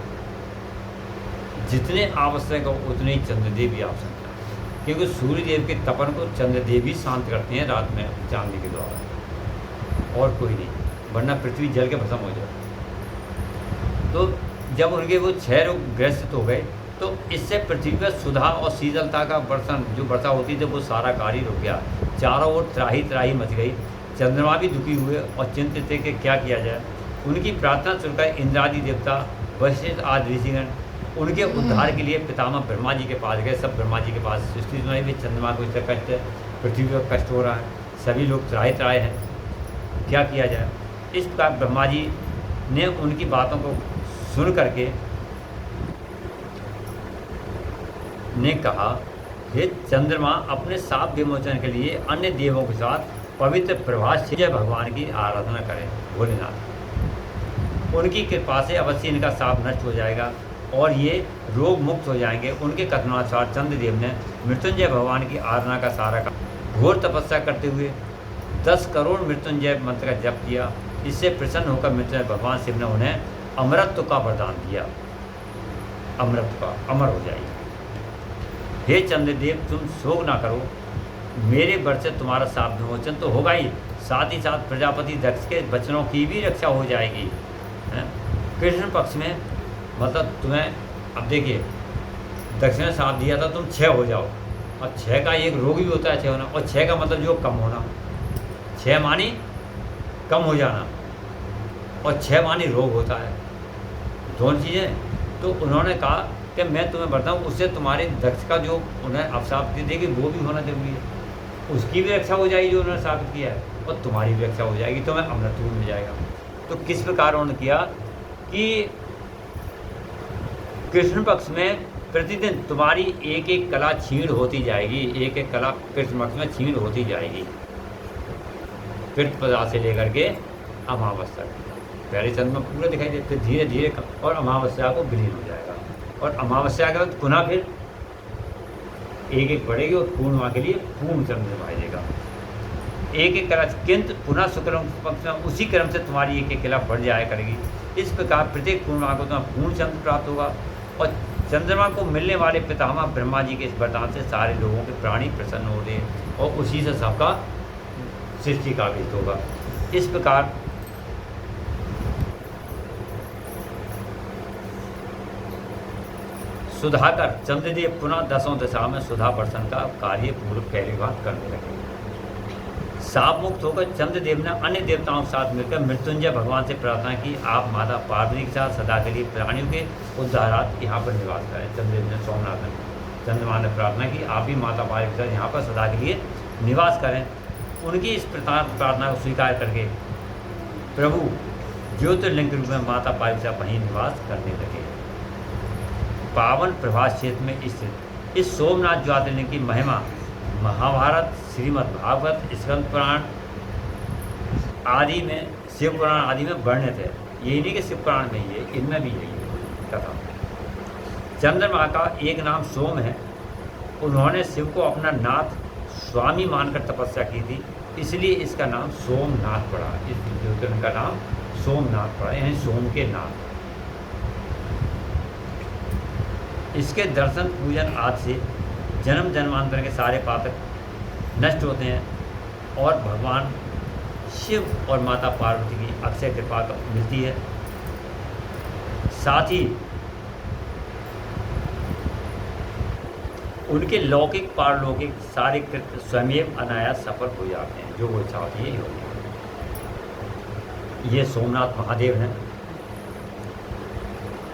जितने आवश्यक हो उतने ही चंद्रदेव भी आवश्यक है, क्योंकि सूर्य देव के तपन को चंद्रदेव ही शांत करते हैं रात में चांदी के द्वारा, और कोई नहीं, वरना पृथ्वी जल के भस्म हो जाए। तो जब उनके वो क्षय रोग ग्रसित हो गए तो इससे पृथ्वी पर सुधा और शीतलता का वर्षण जो वर्षा होती थी वो सारा कार्य रुक गया। चारों ओर त्राही त्राही मच गई। चंद्रमा भी दुखी हुए और चिंतित थे कि क्या किया जाए। उनकी प्रार्थना सुनकर इंद्रादि देवता, वशिष्ठ आदि ऋषिगण उनके उद्धार के लिए पितामह ब्रह्मा जी के पास गए। सब ब्रह्मा जी के पास सृष्टि सुनाई भी, चंद्रमा को इसका कष्ट है, पृथ्वी को कष्ट हो रहा है, सभी लोग त्राही हैं, क्या किया जाए। इस प्रकार ब्रह्मा जी ने उनकी बातों को सुन करके ने कहा, हे चंद्रमा, अपने शाप विमोचन के लिए अन्य देवों के साथ पवित्र प्रभास से भगवान की आराधना करें। भोलेनाथ, उनकी कृपा से अवश्य इनका शाप नष्ट हो जाएगा और ये रोग मुक्त हो जाएंगे। उनके कथनानुसार चंद्रदेव ने मृत्युंजय भगवान की आराधना का सारा काम घोर तपस्या करते हुए 10 करोड़ मृत्युंजय मंत्र का जप किया। इससे प्रसन्न होकर मृत्युंजय भगवान शिव ने उन्हें अमरत्व का वरदान दिया। अमरत्व का, अमर हो जाइए। हे चंद्रदेव, तुम शोक ना करो, मेरे वर से तुम्हारा शाप विमोचन तो होगा ही, साथ ही साथ प्रजापति दक्ष के वचनों की भी रक्षा हो जाएगी। कृष्ण पक्ष में मतलब तुम्हें, अब देखिए, दक्ष ने शाप दिया था तुम 6 हो जाओ, और 6 का एक रोग भी होता है 6 होना, और 6 का मतलब जो कम होना, 6 मानी कम हो जाना, और 6 मानी रोग होता है, दोनों चीज़ें। तो उन्होंने कहा कि मैं तुम्हें बताऊँ, उससे तुम्हारे दक्ष का जो उन्हें अपशाप देगी वो भी होना जरूरी है, उसकी भी रक्षा हो जाएगी जो उन्होंने साबित किया है, और तुम्हारी भी रक्षा हो जाएगी, तुम्हें अमृत भी मिल जाएगा। तो किस प्रकार उन्होंने किया कि कृष्ण पक्ष में प्रतिदिन तुम्हारी एक एक कला छीण होती जाएगी, एक एक कला कृष्ण पक्ष में छीण होती जाएगी, कृतपदा से लेकर के अमावस्या तक। पहले चंद्रमा पूरा दिखाई दे, फिर धीरे धीरे और अमावस्या को विलीन हो जाएगा, और अमावस्या के बाद पुनः फिर एक एक बढ़ेगी और पूर्णिमा के लिए पूर्ण चंद्रमा आ जाएगा। एक एक कला, किंतु पुनः शुक्र पक्ष में उसी क्रम से तुम्हारी एक एक कला बढ़ जाया करेगी। इस प्रकार प्रत्येक पूर्णिमा को तुम्हें पूर्ण चंद्र प्राप्त होगा, और चंद्रमा को मिलने वाले पितामह ब्रह्मा जी के इस वरदान से सारे लोगों के प्राणी प्रसन्न हो रहे हैं, और उसी से सबका सृष्टि का भी होगा। इस प्रकार सुधाकर चंद्रदेव पुनः 10 दशा में सुधा वर्षण का कार्य पूर्व पहली बार करने लगे। शाप मुक्त होकर चंद्रदेव ने अन्य देवताओं के साथ मिलकर मृत्युंजय भगवान से प्रार्थना की, आप माता पार्वती के साथ सदा के लिए प्राणियों के उद्धारार्थ यहाँ पर निवास करें। चंद्रदेव ने, सोमनाथ ने, चंद्रमा ने प्रार्थना की, आप भी माता पार्वती के साथ यहाँ पर सदा के लिए निवास करें। उनकी इस प्रार्थना को स्वीकार करके प्रभु ज्योतिर्लिंग के रूप में माता पार्वती से वहीं निवास करने लगे। पावन प्रभास क्षेत्र में स्थित इस सोमनाथ ज्योतिर्लिंग की महिमा महाभारत, श्रीमद् भागवत, स्कंद पुराण आदि में, शिव पुराण आदि में वर्णित है। यही नहीं कि शिव पुराण में ही है, इनमें भी यही है कथा। चंद्रमा का एक नाम सोम है। उन्होंने शिव को अपना नाथ स्वामी मानकर तपस्या की थी, इसलिए इसका नाम सोमनाथ पड़ा। इस ज्योतिर्लिंग का नाम सोमनाथ पड़ा, यानी सोम के नाथ। इसके दर्शन पूजन आदि से जन्म जन्मांतर के सारे पातक नष्ट होते हैं, और भगवान शिव और माता पार्वती की अक्षय कृपा मिलती है। साथ ही उनके लौकिक पारलौकिक सारे कृत्य स्वयं अनायास सफल हो जाते हैं, जो वो इच्छा होती है यही होती है। ये सोमनाथ महादेव हैं।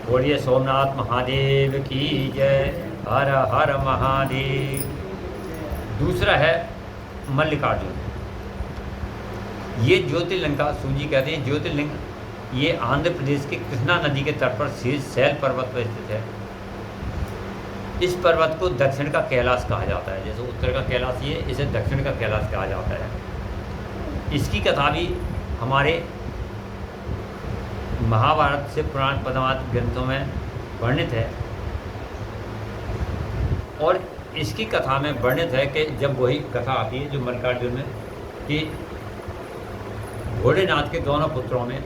बोलिए सोमनाथ महादेव की जय। हर हर महादेव। दूसरा है मल्लिकार्जुन। ये ज्योतिर्लिंग का, सूजी कहते हैं ज्योतिर्लिंग, ये आंध्र प्रदेश के कृष्णा नदी के तट पर शैल पर्वत पर स्थित है। इस पर्वत को दक्षिण का कैलाश कहा जाता है। जैसे उत्तर का कैलाश ये, इसे दक्षिण का कैलाश कहा जाता है। इसकी कथा भी हमारे महाभारत से पुराण पद्मावत ग्रंथों में वर्णित है, और इसकी कथा में वर्णित है कि जब वही कथा आती है जो मल्लिकार्जुन में, कि भोलेनाथ के दोनों पुत्रों में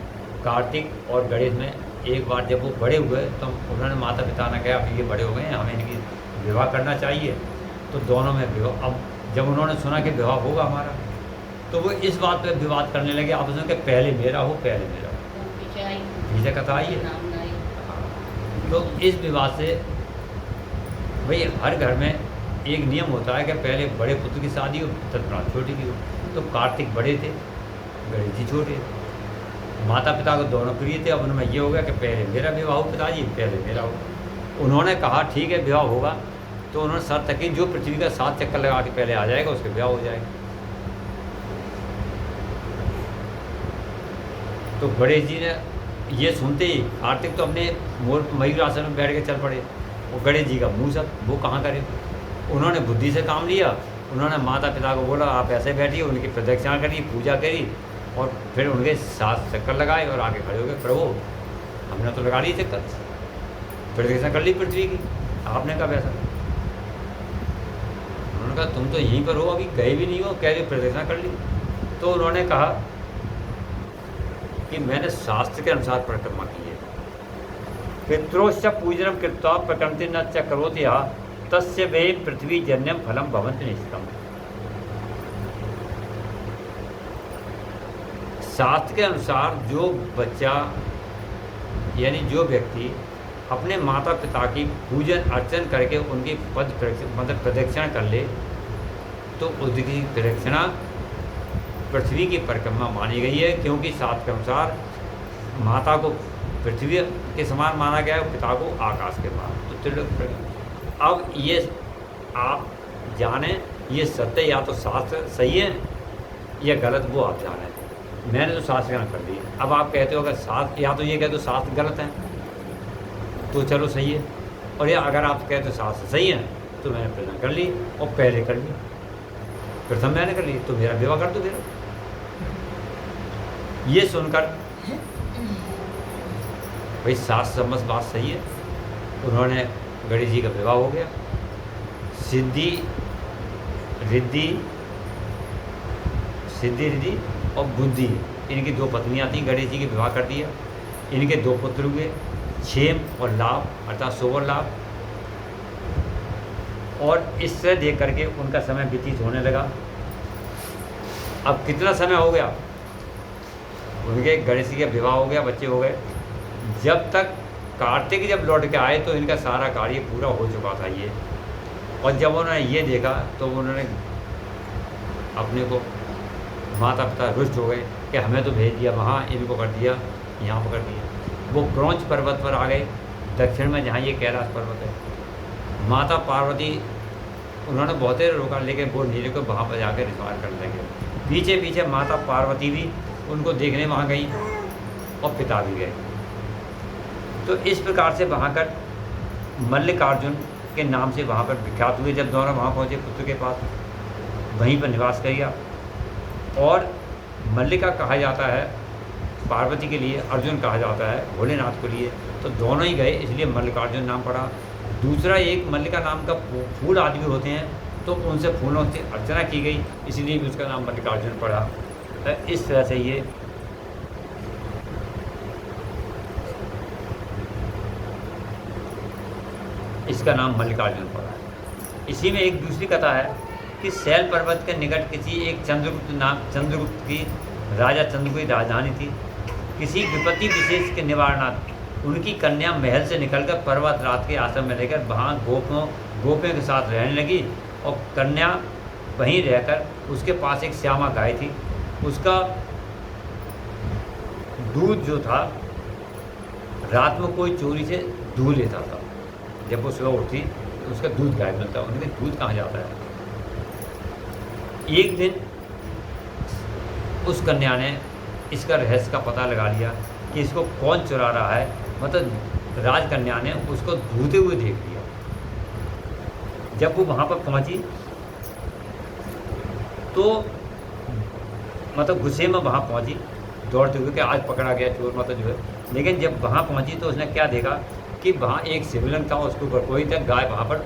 कार्तिक और गणेश में एक बार जब वो बड़े हुए तो उन्होंने माता पिता ने कहा अब ये बड़े हो गए हैं, हमें इनकी विवाह करना चाहिए। तो दोनों में विवाह, अब जब उन्होंने सुना कि विवाह होगा हमारा, तो वो इस बात पर विवाद करने लगे आपस में कि पहले मेरा हो, पहले मेरा हो। पीछे कथा आई है। तो इस विवाद से भाई हर घर में एक नियम होता है कि पहले बड़े पुत्र की शादी हो, तत्पश्चात छोटी की हो। तो कार्तिक बड़े थे, गणेश जी छोटे। माता पिता को दोनों प्रिय थे। अब उनमें ये हो गया कि पहले मेरा विवाह हो पिताजी, पहले मेरा हो। उन्होंने कहा ठीक है विवाह होगा, तो उन्होंने शर्त रखी जो पृथ्वी का 7 चक्कर लगा के पहले आ जाएगा उसके विवाह हो जाएगा। तो गणेश जी ने ये सुनते ही कार्तिक तो अपने मयूर आसन में बैठ के चल पड़े, और गणेश जी का मुँह सब वो कहाँ करे। उन्होंने बुद्धि से काम लिया, उन्होंने माता पिता को बोला आप ऐसे बैठिए, उनकी प्रदक्षिणा करी, पूजा करी, और फिर उनके 7 चक्कर लगाए और आगे खड़े हो गए, प्रभु हमने तो लगा ली चक्कर, प्रदक्षिणा कर ली पृथ्वी की, आपने कहा वैसा। उन्होंने कहा तुम तो यहीं पर हो, अभी गए भी नहीं हो, कह रहे प्रदक्षिणा कर ली। तो उन्होंने कहा कि मैंने शास्त्र के अनुसार परिक्रमा की है। पितरोश्च पूजनम कृत्वा प्रकृति न च करोति तस्य वे पृथ्वी जन्यम फलम भवन्ति निश्चितम। शास्त्र के अनुसार जो बच्चा यानी जो व्यक्ति अपने माता पिता की पूजन अर्चन करके उनकी मतलब प्रदक्षिणा कर ले, तो उसकी प्रदक्षिणा पृथ्वी की परिक्रमा मानी गई है, क्योंकि शास्त्र के अनुसार माता को पृथ्वी के समान माना गया है, पिता को आकाश के समान। तो त्रिलोक। अब ये आप जानें ये सत्य या तो शास्त्र सही है या गलत, वो आप जानें। मैंने तो शास्त्र ग्रहण कर ली, अब आप कहते हो अगर शास्त्र या तो ये कहते हो शास्त्र गलत है तो चलो सही है, और या अगर आप कहते हो शास्त्र सही है तो मैंने प्रदान कर ली और पहले कर ली, प्रथम मैंने कर ली, तो मेरा विवाह कर दो मेरा। ये सुनकर भाई शास्त्र सम्मत बात सही है, उन्होंने गणेश जी का विवाह हो गया। सिद्धि रिद्धि और बुद्धि इनकी 2 पत्नियां थीं, गणेश जी के विवाह कर दिया। इनके 2 पुत्र हुए, क्षेम और लाभ अर्थात सोवर लाभ। और इससे देख करके उनका समय व्यतीत होने लगा। अब कितना समय हो गया, उनके गणेश जी का विवाह हो गया, बच्चे हो गए। जब तक कार्तिक जब लौट के आए तो इनका सारा कार्य पूरा हो चुका था ये। और जब उन्होंने ये देखा तो उन्होंने अपने को माता पिता रुष्ट हो गए कि हमें तो भेज दिया वहाँ, इनको कर दिया यहाँ पर कर दिया। वो क्रौंच पर्वत पर आ गए, दक्षिण में जहाँ ये कैलाश पर्वत है। माता पार्वती उन्होंने बहुत देर रोका, लेकिन वो नीले को वहाँ पर जाकर रिश्वार करने लगे। पीछे पीछे माता पार्वती भी उनको देखने वहाँ गई और पिता भी गए। तो इस प्रकार से वहाँ कर मल्लिकार्जुन के नाम से वहाँ पर विख्यात हुए। जब दोनों वहाँ पहुँचे पुत्र के पास, वहीं पर निवास किया। और मल्लिका कहा जाता है पार्वती के लिए, अर्जुन कहा जाता है भोलेनाथ के लिए, तो दोनों ही गए, इसलिए मल्लिकार्जुन नाम पड़ा। दूसरा एक मल्लिका नाम का फूल आदि भी होते हैं, तो उनसे फूलों से अर्चना की गई, इसलिए भी उसका नाम मल्लिकार्जुन पड़ा। इस तरह से ये इसका नाम मल्लिकार्जुन पड़ा है। इसी में एक दूसरी कथा है कि शैल पर्वत के निकट किसी एक चंद्रगुप्त की राजा चंद्रगुप्त की राजधानी थी। किसी विपत्ति विशेष के निवारणार्थ उनकी कन्या महल से निकलकर पर्वत रात के आश्रम में रहकर वहाँ गोपियों के साथ रहने लगी। और कन्या वहीं रहकर उसके पास एक श्यामा गाय थी, उसका दूध जो था रात में कोई चोरी से दूध लेता था। जब वो सुबह उठती तो उसका दूध गायब मिलता। उनके दूध कहाँ जाता है। एक दिन उस कन्या ने इसका रहस्य का पता लगा लिया कि इसको कौन चुरा रहा है, मतलब राजकन्या ने उसको धूते हुए देख लिया। जब वो वहाँ पर पहुँची तो मतलब गुस्से में वहाँ पहुँची दौड़ते हुए कि आज पकड़ा गया चोर, मतलब जो है। लेकिन जब वहाँ पहुँची तो उसने क्या देखा कि वहाँ एक शिवलिंग था, उसके ऊपर कोई था, गाय वहाँ पर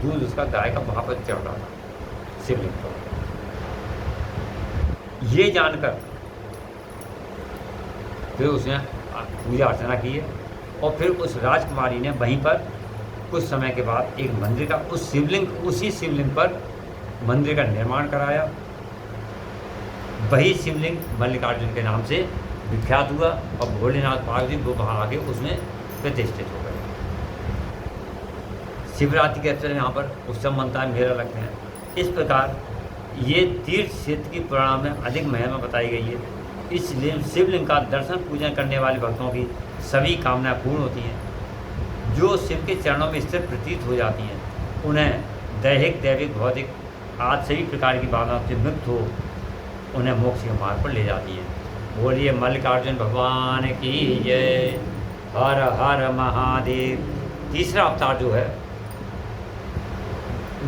दूध उसका गाय का वहाँ पर चढ़ रहा था शिवलिंग पर। ये जानकर फिर उसने पूजा अर्चना की है। और फिर उस राजकुमारी ने वहीं पर कुछ समय के बाद एक मंदिर का उसी शिवलिंग पर मंदिर का निर्माण कराया। वही शिवलिंग मल्लिकार्जुन के नाम से विख्यात हुआ और भोलेनाथ पार्वती वो वहाँ आके उसमें प्रतिष्ठित हो गए। शिवरात्रि के अवसर यहाँ पर उत्सव मनता है, मेला लगते हैं। इस प्रकार ये तीर्थ क्षेत्र की पुराण में अधिक महिमा बताई गई है। इस शिवलिंग का दर्शन पूजन करने वाले भक्तों की सभी कामनाएं पूर्ण होती हैं। जो शिव के चरणों में स्थिर प्रतीत हो जाती हैं, उन्हें दैहिक, दैविक, भौतिक आज सभी प्रकार की बाधाओं से मुक्त हो उन्हें मोक्ष के मार्ग पर ले जाती है। बोलिए मल्लिकार्जुन भगवान की जय। हर हर महादेव। तीसरा अवतार जो है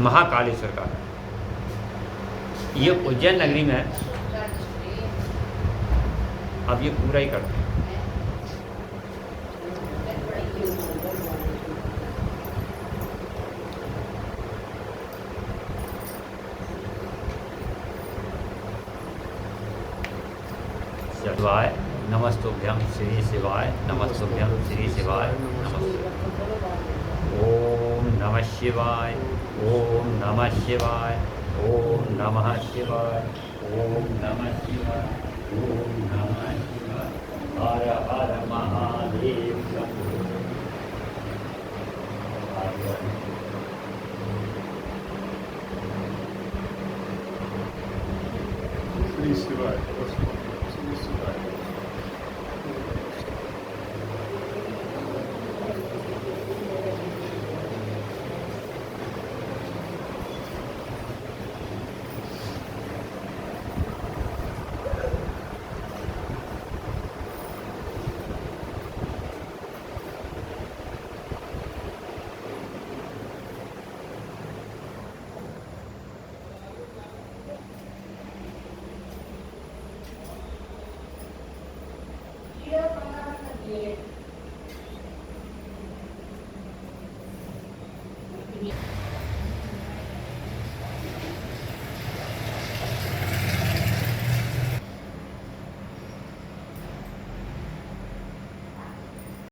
महाकालेश्वर का है। ये उज्जैन नगरी में है। अब ये पूरा ही करते हैं। शिवाय नमस्तुभ्यं श्री शिवाय नमस्तुभ्यं श्री शिवाय नमस्तुभ्यं। ओम नमः शिवाय, ओम नमः शिवाय, ओम नमः शिवाय, ओम नमः शिवाय, ओम नमः शिवाय। हर हर महादेव शंभो। श्री शिवाय।